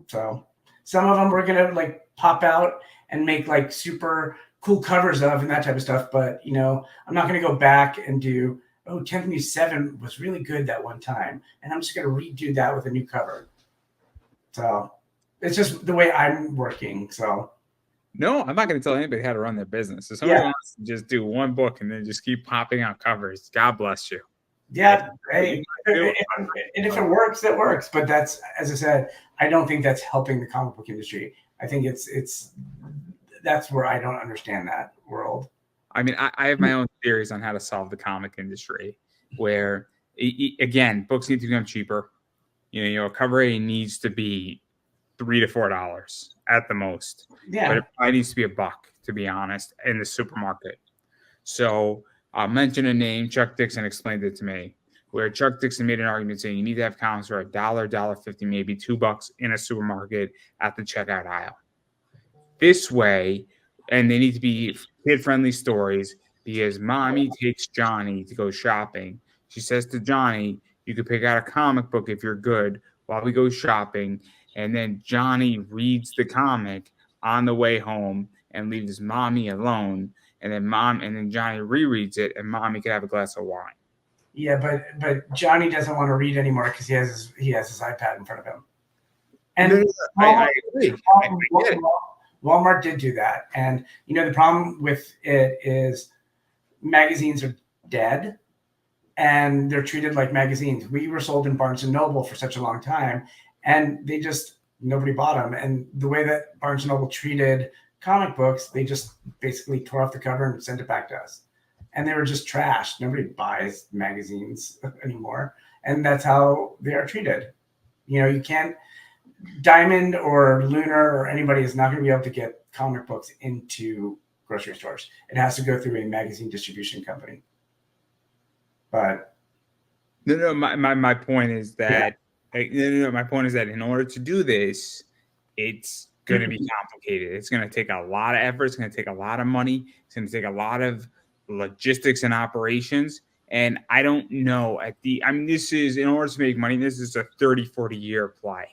So some of them we're going to like pop out and make like super cool covers of and that type of stuff. But, I'm not going to go back and do, 1077 was really good that one time, and I'm just going to redo that with a new cover. So it's just the way I'm working. So No, I'm not going to tell anybody how to run their business. If somebody wants to just do one book and then just keep popping out covers, God bless you. Yeah, and if it works, that works. But that's, as I said, I don't think that's helping the comic book industry. I think it's that's where I don't understand that world. I mean, I have my own theories on how to solve the comic industry, where again, books need to become cheaper. You know, a cover A needs to be $3 to $4 at the most. Yeah, but it probably needs to be $1, to be honest, in the supermarket. So I'll mention a name. Chuck Dixon explained it to me, where Chuck Dixon made an argument saying you need to have comics for $1, $1.50, maybe $2 in a supermarket at the checkout aisle. This way, and they need to be kid-friendly stories, because mommy takes Johnny to go shopping. She says to Johnny, you could pick out a comic book if you're good while we go shopping. And then Johnny reads the comic on the way home and leaves mommy alone. And then Johnny rereads it, and mommy could have a glass of wine. Yeah, but Johnny doesn't want to read anymore because he has his iPad in front of him. And I agree. Walmart did do that. And the problem with it is magazines are dead and they're treated like magazines. We were sold in Barnes and Noble for such a long time, and nobody bought them. And the way that Barnes and Noble treated comic books, they just basically tore off the cover and sent it back to us. And they were just trash. Nobody buys magazines anymore. And that's how they are treated. You can't, Diamond or Lunar or anybody is not going to be able to get comic books into grocery stores. It has to go through a magazine distribution company. But no, my point is that my point is that in order to do this, it's going to be complicated. It's going to take a lot of effort. It's going to take a lot of money. It's going to take a lot of logistics and operations. And I don't know this is, in order to make money, this is a 30, 40 year play,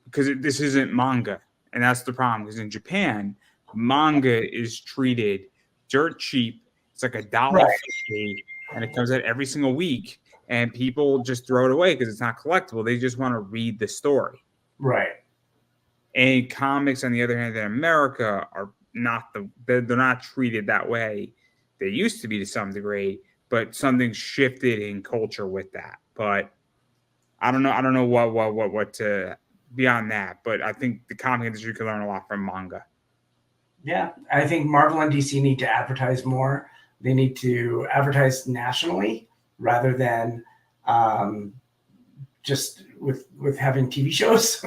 because this isn't manga. And that's the problem, because in Japan, manga is treated dirt cheap. It's like $1.50, and it comes out every single week. And people just throw it away because it's not collectible. They just want to read the story. Right. And comics, on the other hand, in America are they're not treated that way. They used to be to some degree, but something shifted in culture with that. But I don't know what to beyond that. But I think the comic industry could learn a lot from manga. Yeah, I think Marvel and DC need to advertise more. They need to advertise nationally rather than just with having TV shows.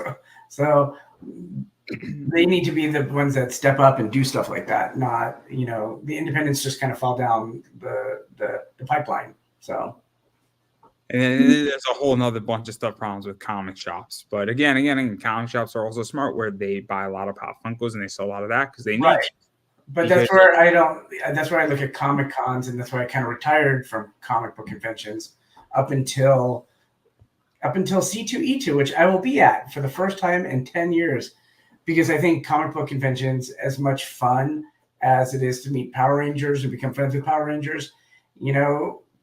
So they need to be the ones that step up and do stuff like that. Not, the independents just kind of fall down the pipeline. So. And then there's a whole nother bunch of stuff problems with comic shops. But again, comic shops are also smart, where they buy a lot of Pop Funkos and they sell a lot of that because they need to. But that's where I look at Comic Cons, and that's why I kind of retired from comic book conventions up until C2E2, which I will be at for the first time in 10 years, because I think comic book conventions, as much fun as it is to meet Power Rangers and become friends with Power Rangers,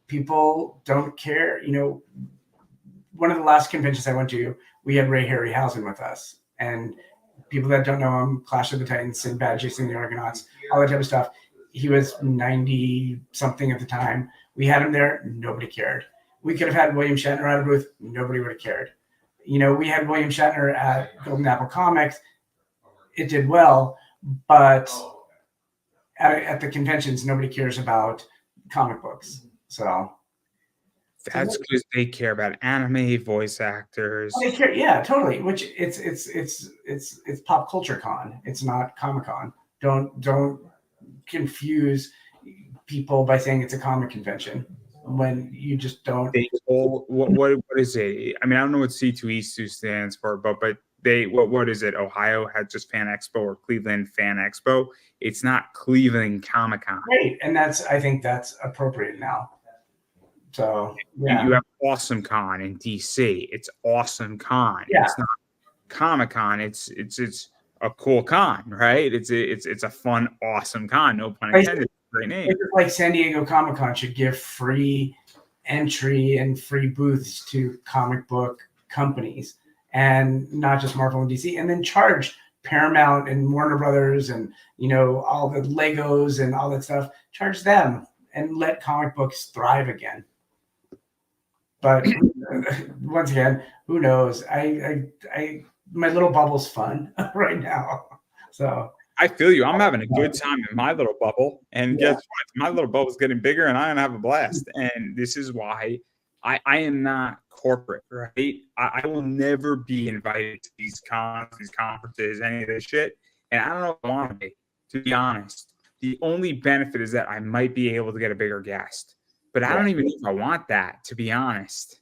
people don't care. One of the last conventions I went to, we had Ray Harryhausen with us, and people that don't know him, Clash of the Titans, Sinbad, Chasing the Argonauts, all that type of stuff. He was 90 something at the time. We had him there. Nobody cared. We could have had William Shatner at a booth. Nobody would have cared. We had William Shatner at Golden Apple Comics. It did well, but at the conventions, nobody cares about comic books. So that's because they care about anime voice actors. They care, yeah, totally. Which it's pop culture con. It's not Comic Con. Don't confuse people by saying it's a comic convention when you just don't. What is it? I mean, I don't know what C2E2 stands for, but what is it? Ohio had just Fan Expo, or Cleveland Fan Expo. It's not Cleveland Comic Con. Right, and I think that's appropriate now. So yeah. You have Awesome Con in DC. It's Awesome Con. Yeah. It's not Comic Con. It's a cool con, right? It's a fun, awesome con. No pun intended. Great name. It's like San Diego Comic Con should give free entry and free booths to comic book companies, and not just Marvel and DC, and then charge Paramount and Warner Brothers and, you know, all the Legos and all that stuff, charge them and let comic books thrive again. But once again, who knows? My little bubble's fun right now. So I feel you. I'm having a good time in my little bubble. And guess what? My little bubble's getting bigger and I'm going to have a blast. And this is why I am not corporate, right? I will never be invited to these cons, these conferences, any of this shit. And I don't know if I want to be honest. The only benefit is that I might be able to get a bigger guest. But I don't even know if I want that, to be honest.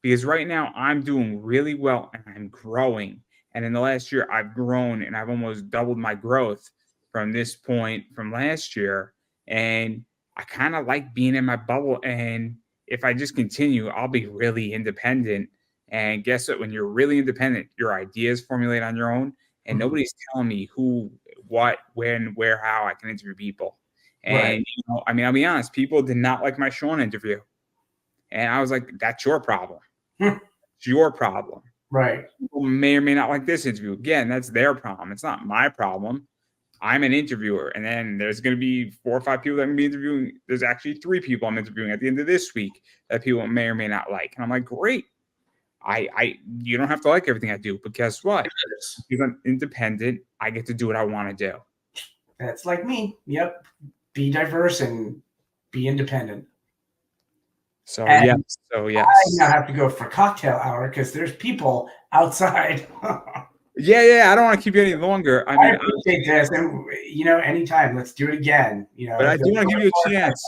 Because right now I'm doing really well and I'm growing. And in the last year, I've grown and I've almost doubled my growth from this point from last year. And I kind of like being in my bubble. And if I just continue, I'll be really independent. And guess what? When you're really independent, your ideas formulate on your own. And nobody's telling me who, what, when, where, how I can interview people. And, you know, I mean, I'll be honest, people did not like my Sean interview. And I was like, that's your problem. It's your problem. Right. People may or may not like this interview. Again, that's their problem. It's not my problem. I'm an interviewer. And then there's going to be 4 or 5 people that I'm going to be interviewing. There's actually 3 people I'm interviewing at the end of this week that people may or may not like. And I'm like, great. You don't have to like everything I do. But guess what? Because I'm independent, I get to do what I want to do. That's like me. Yep. Be diverse and be independent. So yes. I now have to go for cocktail hour because there's people outside. Yeah. I don't want to keep you any longer. I mean, appreciate this, and you know, anytime, let's do it again. You know, but I do want to give you a chance.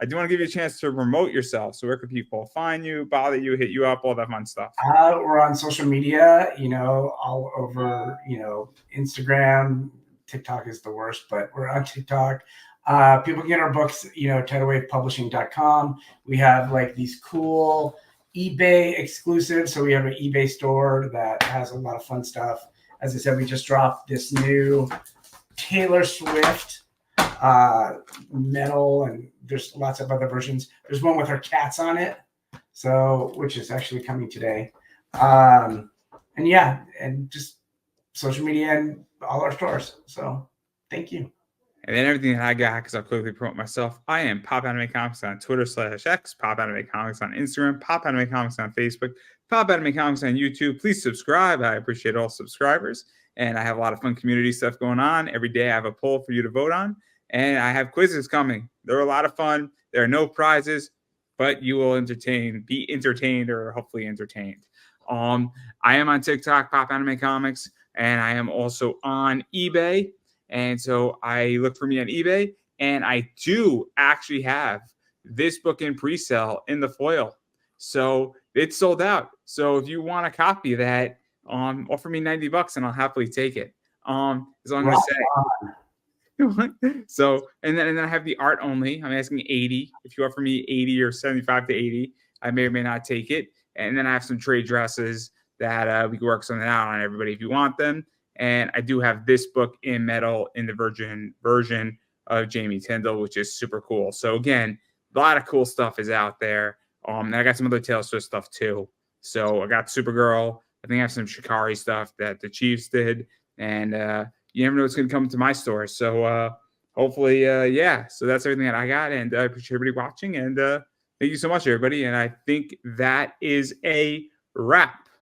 I do want to give you a chance to promote yourself. So where can people find you, bother you, hit you up, all that fun stuff? We're on social media, you know, all over, you know, Instagram. TikTok is the worst, but we're on TikTok. People can get our books, you know, tidalwavepublishing.com. We have like these cool eBay exclusives. So we have an eBay store that has a lot of fun stuff. As I said, we just dropped this new Taylor Swift metal, and there's lots of other versions. There's one with her cats on it, so which is actually coming today. And yeah, and just social media and all our stores. So thank you. And then everything that I got, because I'll quickly promote myself. I am Pop Anime Comics on Twitter/X, Pop Anime Comics on Instagram, Pop Anime Comics on Facebook, Pop Anime Comics on YouTube. Please subscribe. I appreciate all subscribers. And I have a lot of fun community stuff going on. Every day I have a poll for you to vote on. And I have quizzes coming. They're a lot of fun. There are no prizes, but you will be entertained or hopefully entertained. I am on TikTok, Pop Anime Comics, and I am also on eBay. And so I look for me on eBay, and I do actually have this book in pre-sale in the foil. So it's sold out. So if you want a copy of that, offer me $90 and I'll happily take it. As long as I say. So, and then I have the art only. I'm asking 80. If you offer me 80 or 75 to 80, I may or may not take it. And then I have some trade dresses that we can work something out on everybody if you want them. And I do have this book in metal in the Virgin version of Jamie Tyndall, which is super cool. So again, a lot of cool stuff is out there. And I got some other Taylor Swift stuff too. So I got Supergirl. I think I have some Shikari stuff that the Chiefs did. And you never know what's going to come to my store. So hopefully, yeah. So that's everything that I got. And I appreciate everybody watching. And thank you so much, everybody. And I think that is a wrap.